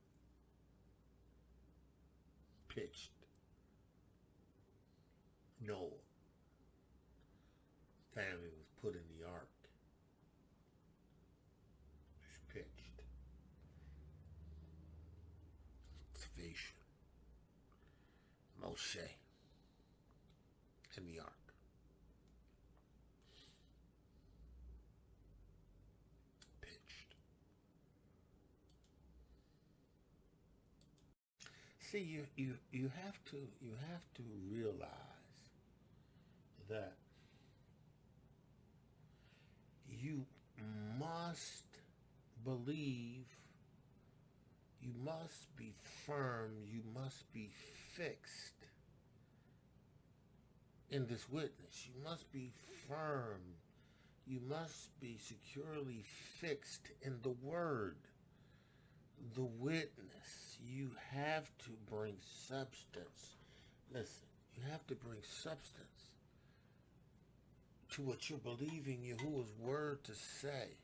Pitched. Noah. Family was put in the ark. It's pitched. Salvation. Moshe in the ark. Pitched. See, you have to realize that you must believe, you must be firm, you must be fixed in this witness. You must be firm. You must be securely fixed in the word. the witness. You have to bring substance. Listen, you have to bring substance to what you're believing Yahuwah's word to say.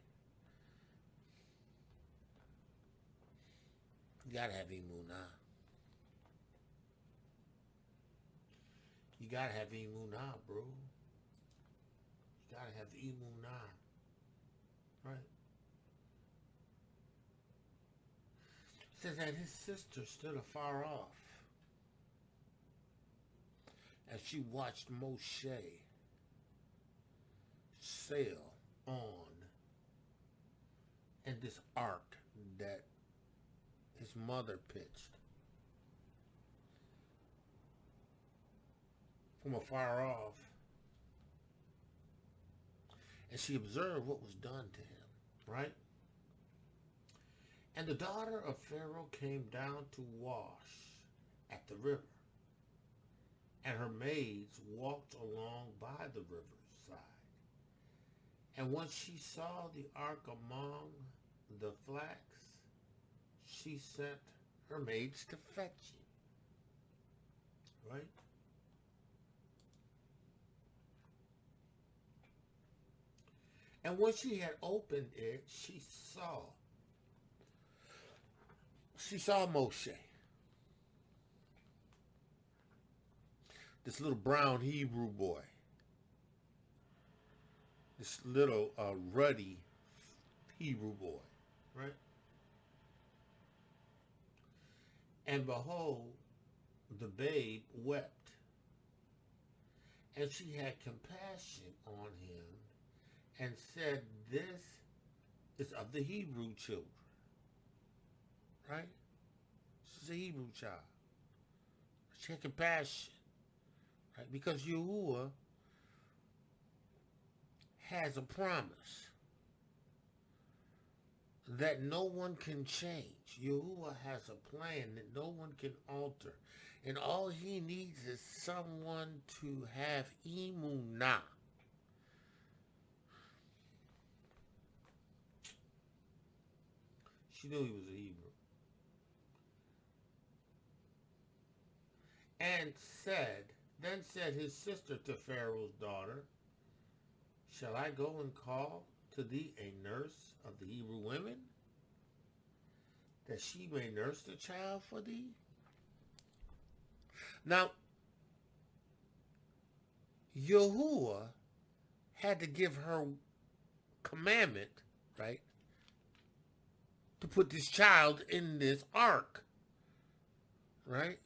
You gotta have Emunah. You gotta have Emunah, bro. You gotta have Emunah. Right? It says that his sister stood afar off as she watched Moshe sail on in this ark that his mother pitched. From afar off, and she observed what was done to him, right? And the daughter of Pharaoh came down to wash at the river, and her maids walked along by the river's side. And when she saw the ark among the flax, she sent her maids to fetch it, right? And when she had opened it, she saw Moshe, this little brown Hebrew boy, this little ruddy Hebrew boy, right? And behold, the babe wept, and she had compassion on him, and said, "This is of the Hebrew children." Right? She's a Hebrew child. She had compassion. Right? Because Yahuah has a promise that no one can change. Yahuah has a plan that no one can alter. And all he needs is someone to have Emunah. She knew he was a Hebrew. And then said his sister to Pharaoh's daughter, "Shall I go and call to thee a nurse of the Hebrew women, that she may nurse the child for thee?" Now, Yahuah had to give her commandment, right, to put this child in this ark, right?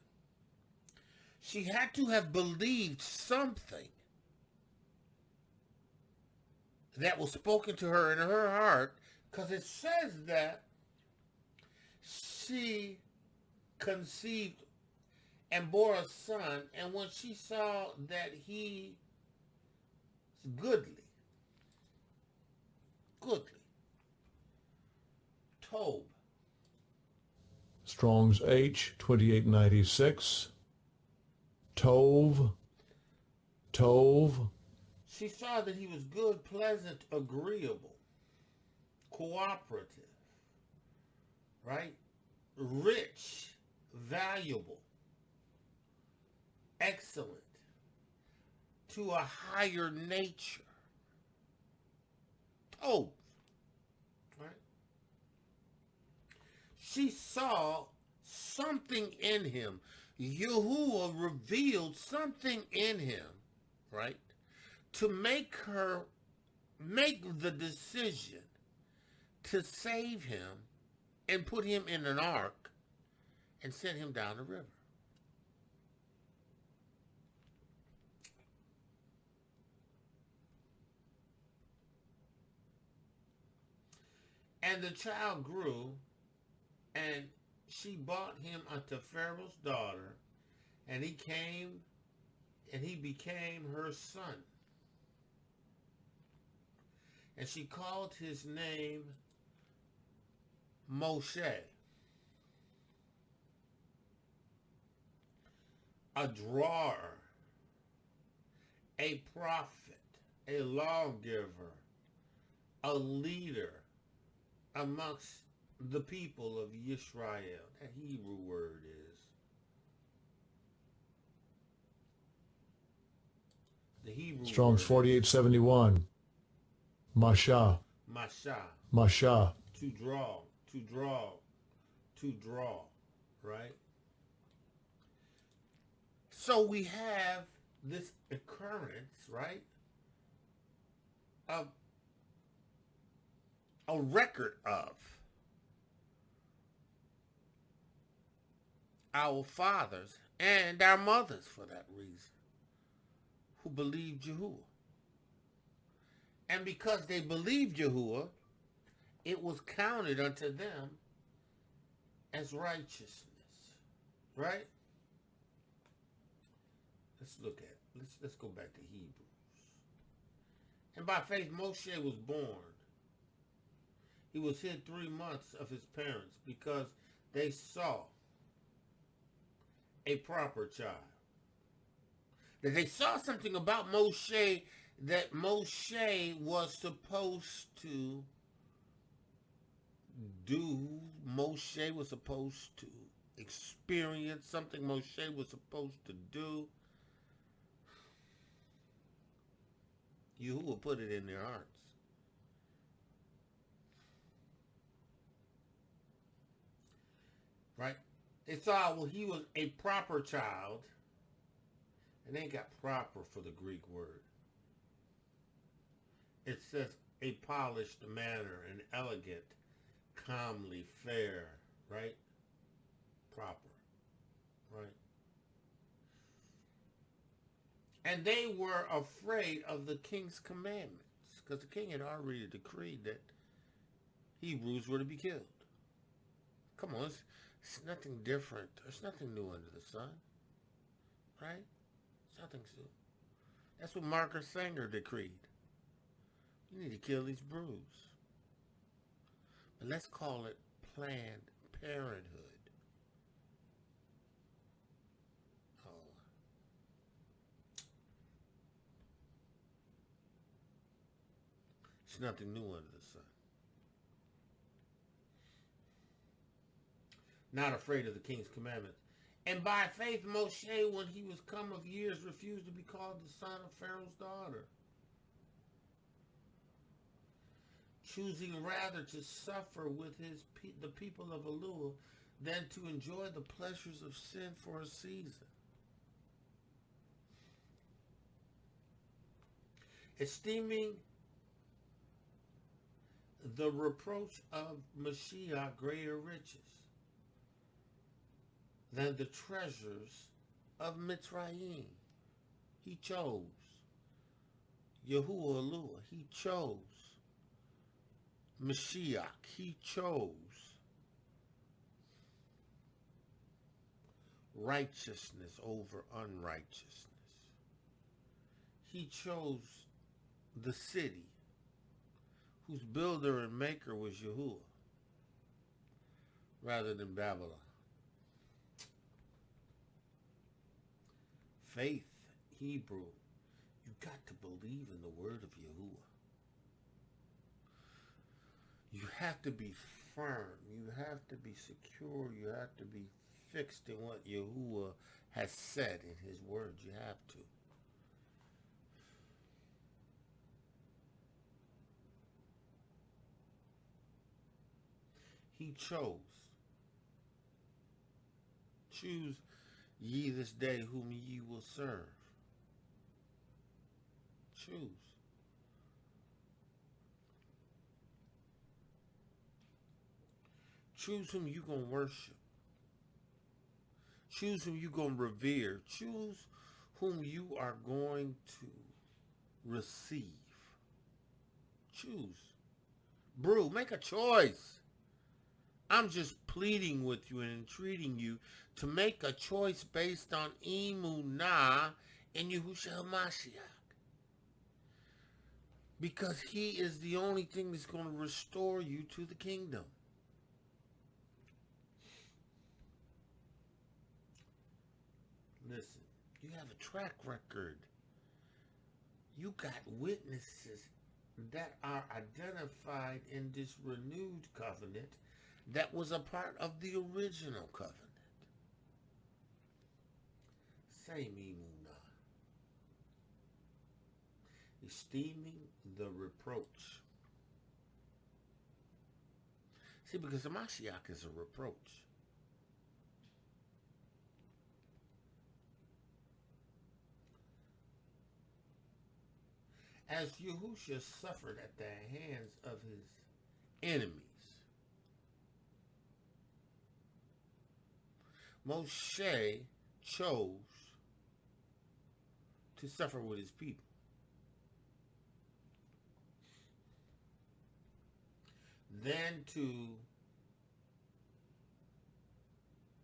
She had to have believed something that was spoken to her in her heart, because it says that she conceived and bore a son, and when she saw that he was goodly, Tob. Strong's H, 2896. Tov. She saw that he was good, pleasant, agreeable, cooperative, right? Rich, valuable, excellent, to a higher nature. Tov, right? She saw something in him. Yahuah revealed something in him, right, to make her make the decision to save him and put him in an ark and send him down the river. And the child grew, and she brought him unto Pharaoh's daughter, and he became her son. And she called his name Moshe, a drawer, a prophet, a lawgiver, a leader amongst the people of Yisrael. That Hebrew word is. The Hebrew Strong's word is 4871. Masha. Masha. Masha. To draw. To draw. To draw. Right? So we have this occurrence, right? Of a record of our fathers and our mothers, for that reason, who believed Yahuah. And because they believed Yahuah, it was counted unto them as righteousness. Right? Let's go back to Hebrews. And by faith Moshe was born. He was hid 3 months of his parents because they saw a proper child. That they saw something about Moshe that Moshe was supposed to do. Moshe was supposed to experience something Moshe was supposed to do. Yahuah put it in their hearts. Right? They saw, well, he was a proper child. And they got proper for the Greek word. It says a polished manner, an elegant, comely, fair, right? Proper, right? And they were afraid of the king's commandments because the king had already decreed that Hebrews were to be killed. Come on, it's nothing different. There's nothing new under the sun, right? It's nothing new. That's what Marcus Sanger decreed. You need to kill these broods. But let's call it Planned Parenthood. Oh. It's nothing new under the sun. Not afraid of the king's commandments. And by faith Moshe, when he was come of years, refused to be called the son of Pharaoh's daughter, choosing rather to suffer with the people of Eluah than to enjoy the pleasures of sin for a season. Esteeming the reproach of Mashiach greater riches than the treasures of Mitzrayim. He chose. Yahuah Eluah, he chose. Mashiach, he chose. Righteousness over unrighteousness. He chose the city whose builder and maker was Yahuah rather than Babylon. Faith, Hebrew, you got to believe in the word of Yahuah. You have to be firm. You have to be secure. You have to be fixed in what Yahuah has said in his word. You have to. He chose. Choose ye this day whom ye will serve. Choose. Choose whom you gonna worship. Choose whom you gonna revere. Choose whom you are going to receive. Choose. Brew, make a choice. I'm just pleading with you and entreating you to make a choice based on Emunah in Yahushua Mashiach. Because he is the only thing that's going to restore you to the kingdom. Listen, you have a track record. You got witnesses that are identified in this renewed covenant that was a part of the original covenant. Same Emunah. Esteeming the reproach. See, because the Mashiach is a reproach. As Yahushua suffered at the hands of his enemies, Moshe chose to suffer with his people. Than to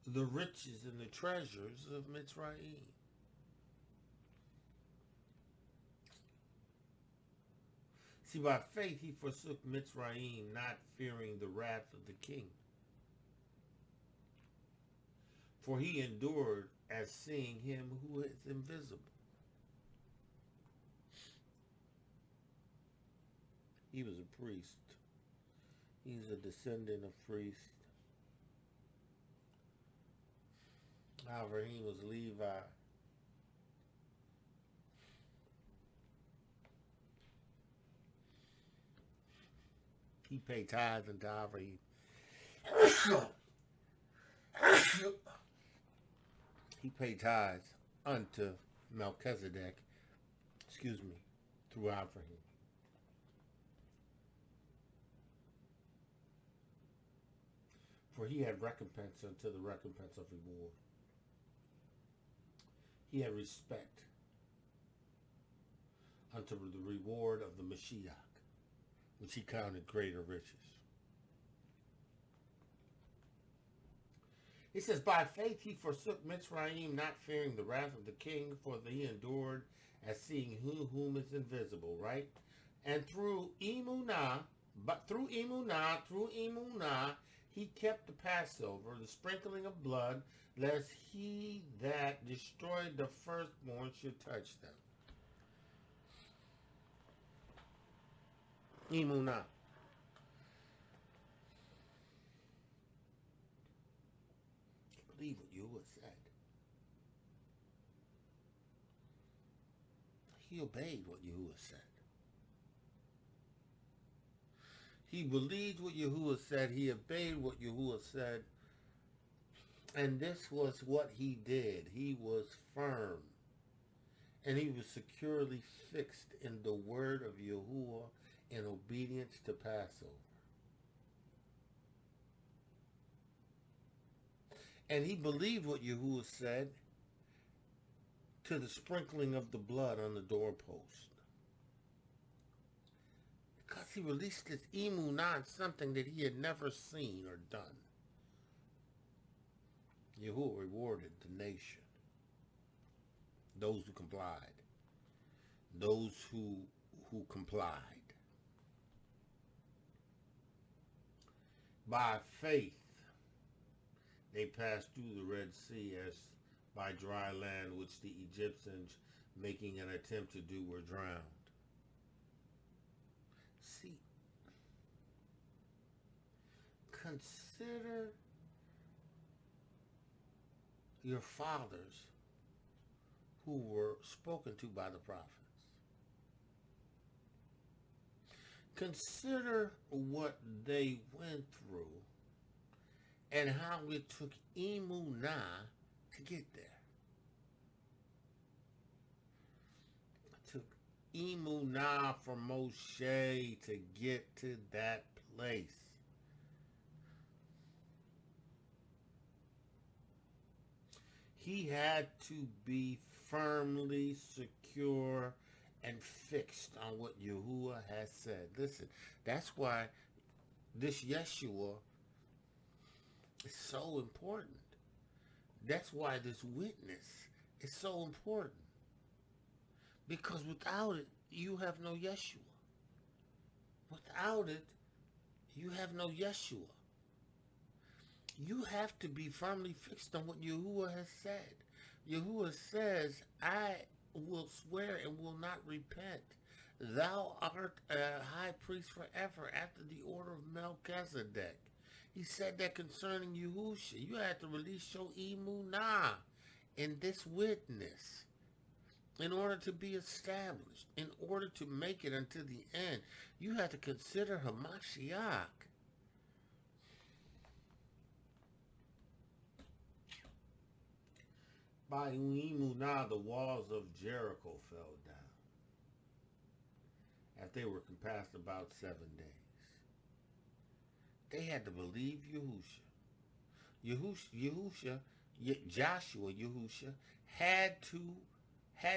the riches and the treasures of Mitzrayim. See, by faith he forsook Mitzrayim, not fearing the wrath of the king. For he endured as seeing him who is invisible. He was a priest. He's a descendant of priests. Avraham was Levi. He paid tithes unto Avraham. He paid tithes unto Melchizedek, through Avraham. For he had recompense unto the recompense of reward. He had respect unto the reward of the Mashiach, which he counted greater riches. He says, by faith he forsook Mitzrayim, not fearing the wrath of the king, for he endured as seeing whom is invisible, right? And through Emunah, he kept the Passover, the sprinkling of blood, lest he that destroyed the firstborn should touch them. Emunah. Believe what Yahuah said. He obeyed what Yahuah said. He believed what Yahuah said. He obeyed what Yahuah said. And this was what he did. He was firm. And he was securely fixed in the word of Yahuah in obedience to Passover. And he believed what Yahuah said to the sprinkling of the blood on the doorpost. Because he released his Emunah on something that he had never seen or done. Yahuah rewarded the nation. Those who complied. Those who complied. By faith, they passed through the Red Sea as by dry land, which the Egyptians, making an attempt to do, were drowned. See, consider your fathers who were spoken to by the prophets. Consider what they went through and how it took Emunah to get there. It took Emunah for Moshe to get to that place. He had to be firmly secure and fixed on what Yahuah has said. Listen, that's why this Yeshua is so important. That's why this witness is so important. Because without it, you have no Yeshua. Without it, you have no Yeshua. You have to be firmly fixed on what Yahuah has said. Yahuah says, I will swear and will not repent. Thou art a high priest forever after the order of Melchizedek. He said that concerning Yahushua. You had to release your Emunah in this witness in order to be established, in order to make it unto the end. You had to consider Hamashiach. By Emunah, the walls of Jericho fell down, as they were compassed about 7 days. They had to believe Yahushua had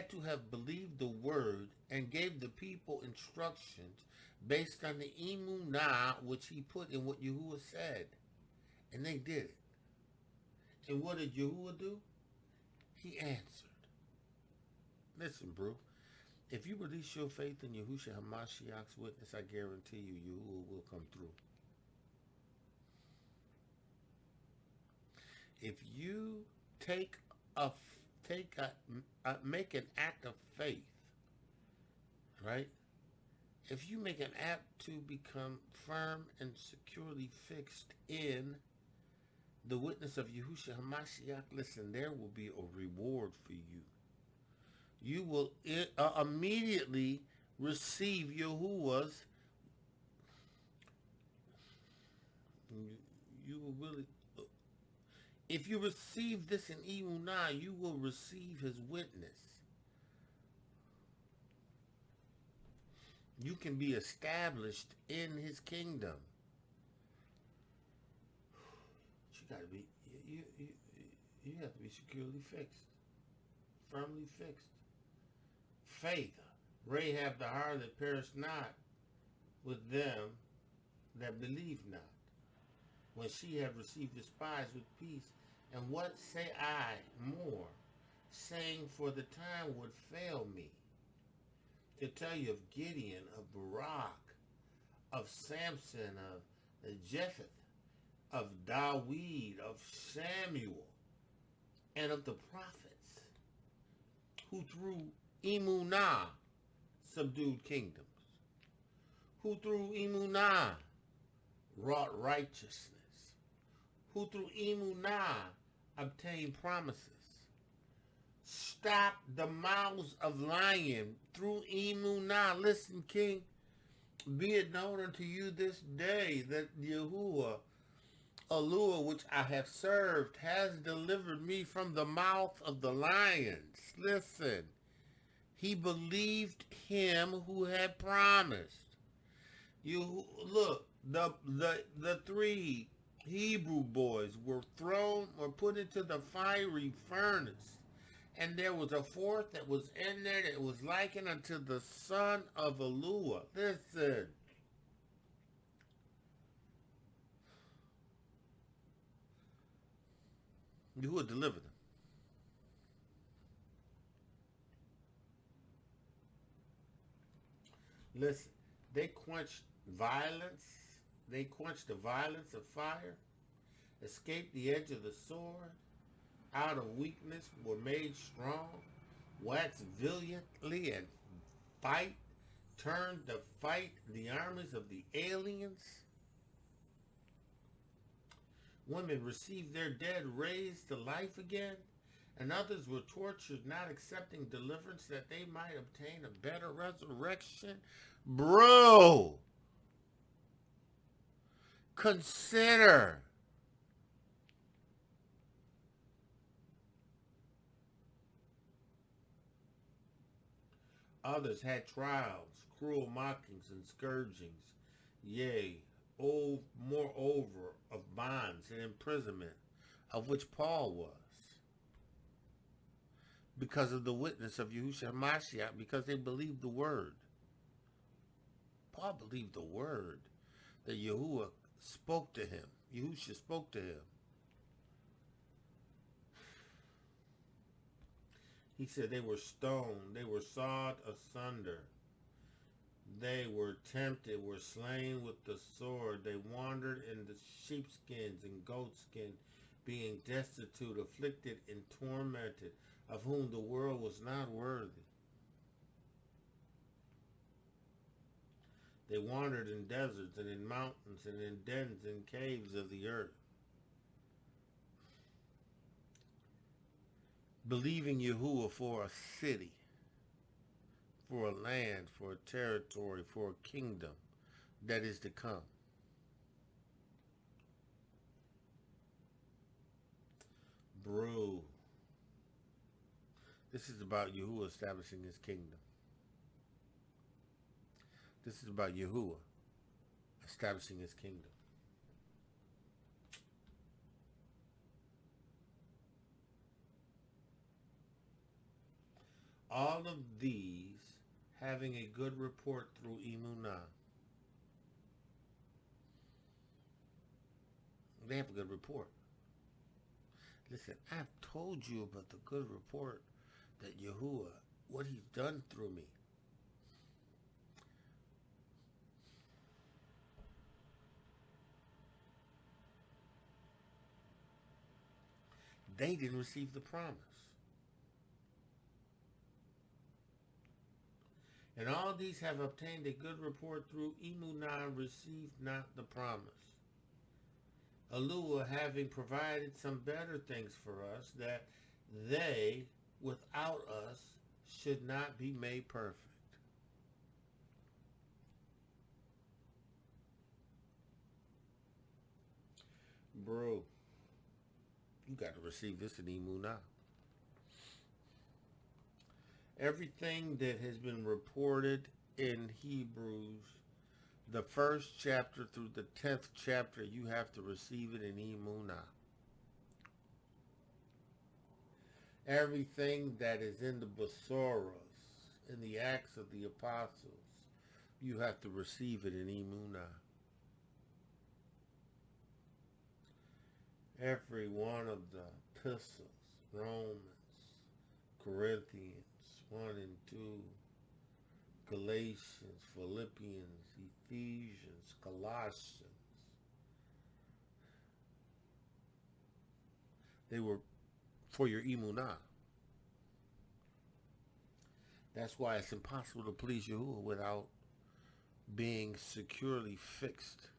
to have believed the word and gave the people instructions based on the Emunah which he put in what Yahuwah said. And they did it. And what did Yahuwah do? He answered. Listen, bro. If you release your faith in Yahushua HaMashiach's witness, I guarantee you, Yahuwah will come through. If you make an act of faith, right? If you make an act to become firm and securely fixed in the witness of Yahushua HaMashiach, listen, there will be a reward for you. You will immediately receive Yahuwah's. You will really. If you receive this in Emunah, you will receive his witness. You can be established in his kingdom. You gotta be. You have to be securely fixed, firmly fixed. Faith, Rahab the harlot perished not with them that believe not, when she had received the spies with peace. And what say I more, saying, for the time would fail me to tell you of Gideon, of Barak, of Samson, of Jephthah, of Dawid, of Samuel, and of the prophets, who through Emunah subdued kingdoms, who through Emunah wrought righteousness, who through Emunah obtained promises, stopped the mouths of lions through Emunah. Listen, King, be it known unto you this day that Yahuah, Elohiym, which I have served, has delivered me from the mouth of the lions. Listen, he believed him who had promised. You look, the 3 Hebrew boys were put into the fiery furnace, and there was a 4th that was in there that was likened unto the son of Elohiym. Listen. Yahuwah delivered them. Listen, they quenched violence. They quenched the violence of fire, escaped the edge of the sword, out of weakness were made strong, waxed valiantly and fight, turned to fight the armies of the aliens. Women received their dead raised to life again, and others were tortured, not accepting deliverance that they might obtain a better resurrection. Bro, consider. Others had trials, cruel mockings, and scourgings, yea, moreover, of bonds and imprisonment, of which Paul was, because of the witness of Yahushua HaMashiach, because they believed the word. Paul believed the word that Yahuwah spoke to him. Yahushua spoke to him. He said they were stoned, they were sawed asunder, they were tempted, were slain with the sword, they wandered in the sheepskins and goatskin, being destitute, afflicted, and tormented, of whom the world was not worthy. They wandered in deserts and in mountains and in dens and caves of the earth, believing Yahuah for a city, for a land, for a territory, for a kingdom that is to come. Bro, this is about Yahuah establishing his kingdom. This is about Yahuah establishing his kingdom. All of these having a good report through Emunah. They have a good report. Listen, I've told you about the good report that Yahuah, what he's done through me. They didn't receive the promise. And all these have obtained a good report through Emunah and received not the promise. Yahuah having provided some better things for us, that they, without us, should not be made perfect. Bro, you got to receive this in Emunah. Everything that has been reported in Hebrews, the first chapter through the 10th chapter, you have to receive it in Emunah. Everything that is in the Besoros, in the Acts of the Apostles, you have to receive it in Emunah. Every one of the epistles, Romans, Corinthians, 1 and 2, Galatians, Philippians, Ephesians, Colossians. They were for your Emunah. That's why it's impossible to please Yahuah without being securely fixed,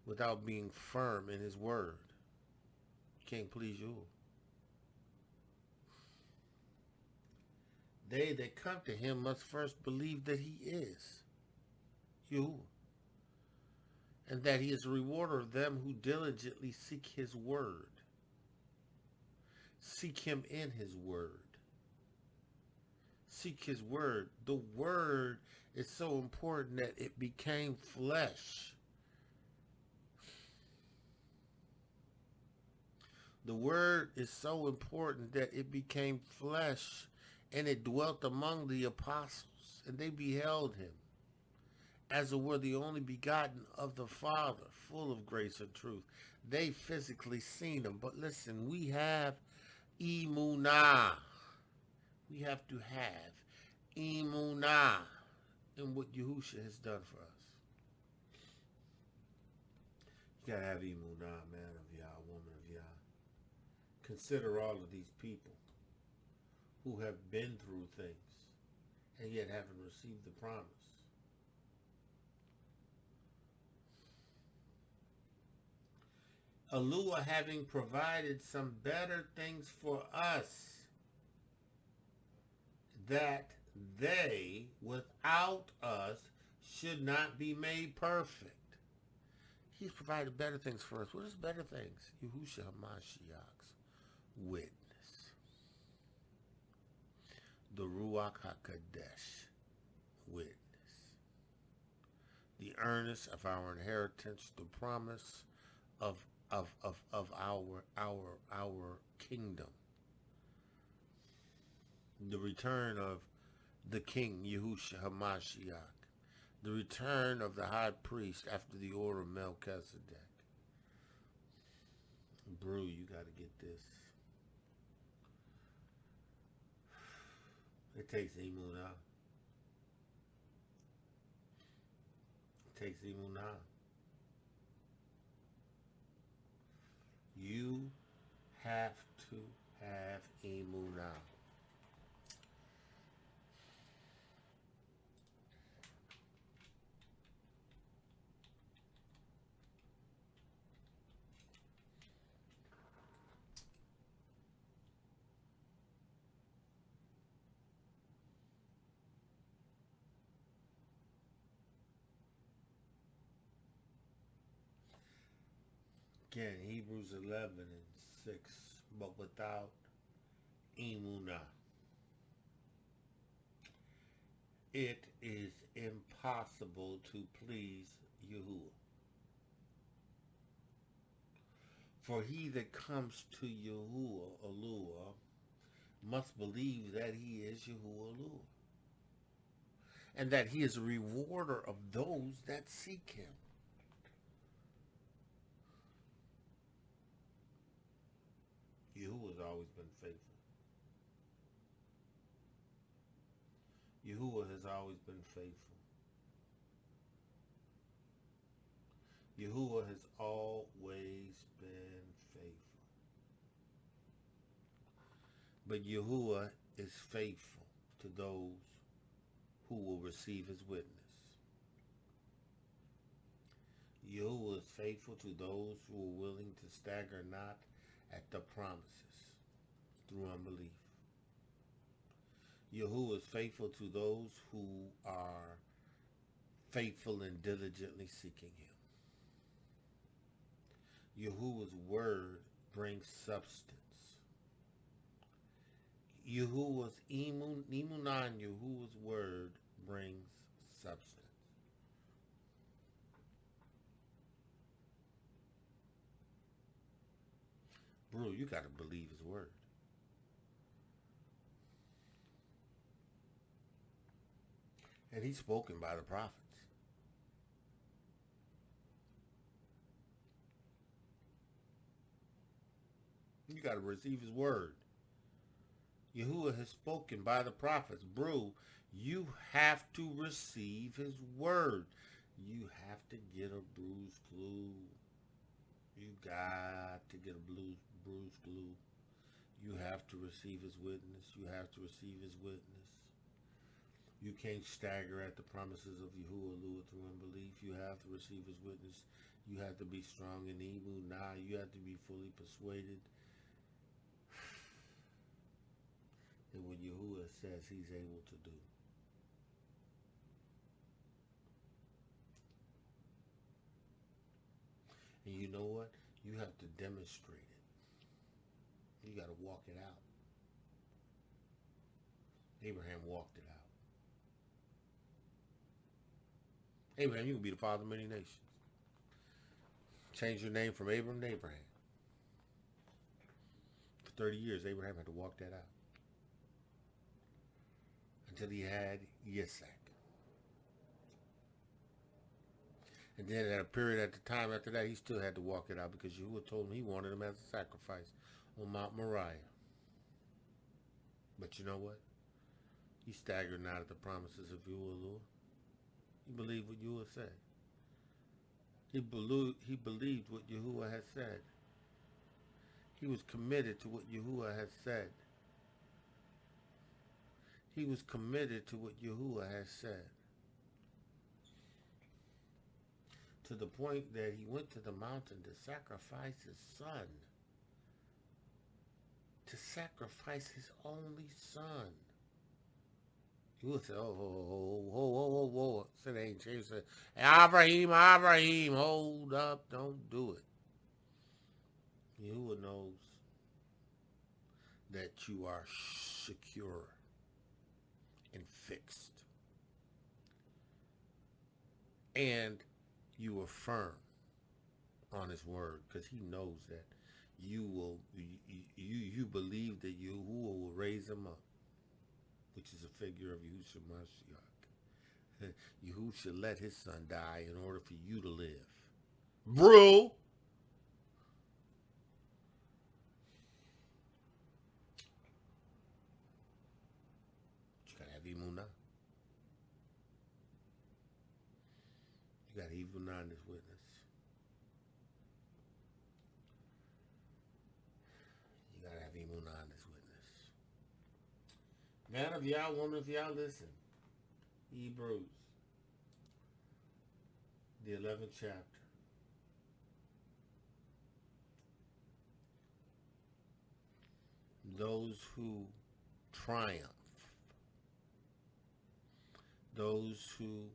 without being firm in his word. You can't please Yahuah. They that come to him must first believe that he is Yahuah, and that he is a rewarder of them who diligently seek his word. Seek him in his word. Seek his word. The word is so important that it became flesh. The word is so important that it became flesh, and it dwelt among the apostles, and they beheld him, as it were the only begotten of the Father, full of grace and truth. They physically seen him. But listen, we have Emunah. We have to have Emunah in what Yahushua has done for us. You gotta have Emunah, man of Yah, woman of Yah. Consider all of these people who have been through things and yet haven't received the promise. Yahuah having provided some better things for us, that they, without us, should not be made perfect. He's provided better things for us. What is better things? Yahushua HaMashiach's witness. The Ruach HaKadosh witness. The earnest of our inheritance, the promise of our kingdom. The return of the King Yahushua HaMashiach. The return of the high priest after the order of Melchizedek. Bro, you got to get this. It takes Emunah. It takes Emunah. You have to have Emunah. Again, Hebrews 11:6, but without Emunah, it is impossible to please Yahuah. For he that comes to Yahuah must believe that he is Yahuah, and that he is a rewarder of those that seek him. Yahuah has always been faithful. Yahuah has always been faithful. Yahuah has always been faithful. But Yahuah is faithful to those who will receive his witness. Yahuah is faithful to those who are willing to stagger not at the promises through unbelief. Yahuah is faithful to those who are faithful and diligently seeking him. Yahuah's word brings substance. Yahuah's Emunah and Yahuah's word brings substance. Bro, you got to believe his word. And he's spoken by the prophets. You got to receive his word. Yahuah has spoken by the prophets. Bro, you have to receive his word. You have to get a bruised glue. You got to get a bruised glue. You have to receive his witness. You have to receive his witness. You can't stagger at the promises of Yahuah through unbelief. You have to receive his witness. You have to be strong in Emunah. You have to be fully persuaded. And what Yahuah says he's able to do. And you know what? You have to demonstrate it. You got to walk it out. Abraham walked it out. Abraham, you can be the father of many nations. Change your name from Abram to Abraham. For 30 years, Abraham had to walk that out. Until he had Yitschaq. And then at a period at the time after that, he still had to walk it out because Yahuah told him he wanted him as a sacrifice on Mount Moriah. But you know what? He staggered not at the promises of Yahuah. He believed what Yahuah said. He believed what Yahuah had said. He was committed to what Yahuah had said. He was committed to what Yahuah had said. To the point that he went to the mountain to sacrifice his son. To sacrifice his only son. Yahuah said, whoa. Said, ain't changed. Said, Avraham, hold up, don't do it. Yahuah knows that you are secure and fixed. And you are firm on his word because he knows that you believe that Yahuah will raise him up, which is a figure of Yahuah. Yahuah should let his son die in order for you to live. Bro! You gotta have Emunah. You got Emunah in this witness. You gotta have Emunah in this witness. Man of y'all, woman of y'all, listen. Hebrews, the 11th chapter. Those who triumph, those who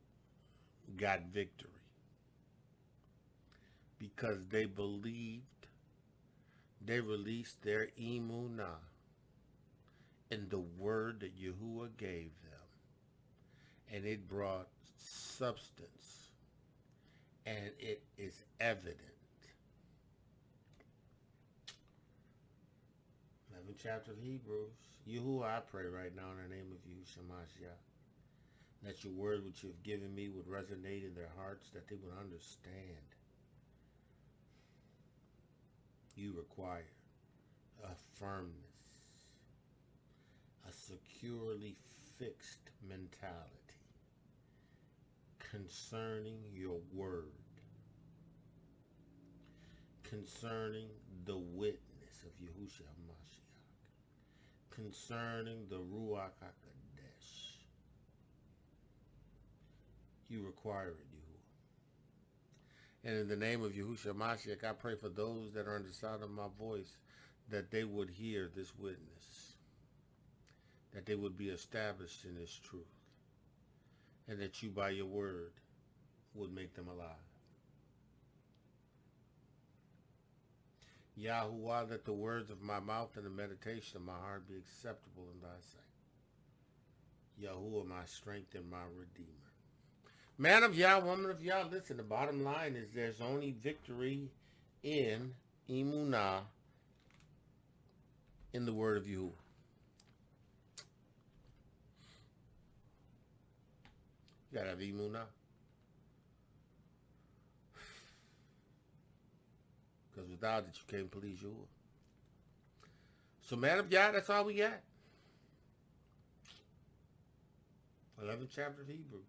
got victory, because they believed, they released their Emunah in the word that Yahuah gave them. And it brought substance. And it is evident. 11th chapter of Hebrews. Yahuah, I pray right now in the name of Yashar'el, that your word which you have given me would resonate in their hearts, that they would understand. You require a firmness, a securely fixed mentality concerning your word, concerning the witness of Yahushua Mashiach, concerning the Ruach HaKodesh. You require it, Yahuah. And in the name of Yahushua Mashiach, I pray for those that are under the sound of my voice, that they would hear this witness, that they would be established in this truth, and that you by your word would make them alive. Yahuah, let the words of my mouth and the meditation of my heart be acceptable in thy sight. Yahuah, my strength and my redeemer. Man of Yah, woman of Yah, listen, the bottom line is there's only victory in Emunah, in the word of Yahuah. You gotta have Emunah. Because without it, you can't please Yahuah. So, man of Yah, that's all we got. 11th chapter of Hebrews.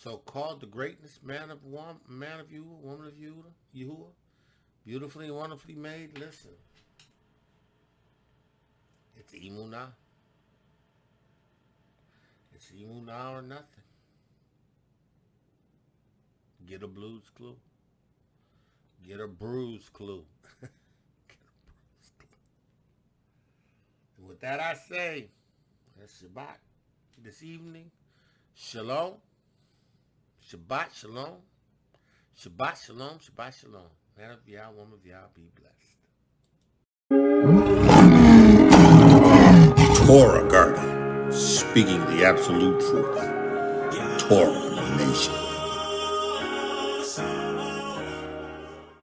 So called the greatness, man of Yahuah, woman of Yahuah, beautifully and wonderfully made. Listen, it's Emunah. It's Emunah or nothing. Get a blues clue. Get a bruise clue. Get a bruise clue. And with that I say, that's Shabbat this evening. Shalom. Shabbat shalom. Shabbat shalom. Shabbat shalom. Man of Yah, woman of Yah, be blessed. Torah Garden, speaking the absolute truth. Torah Nation.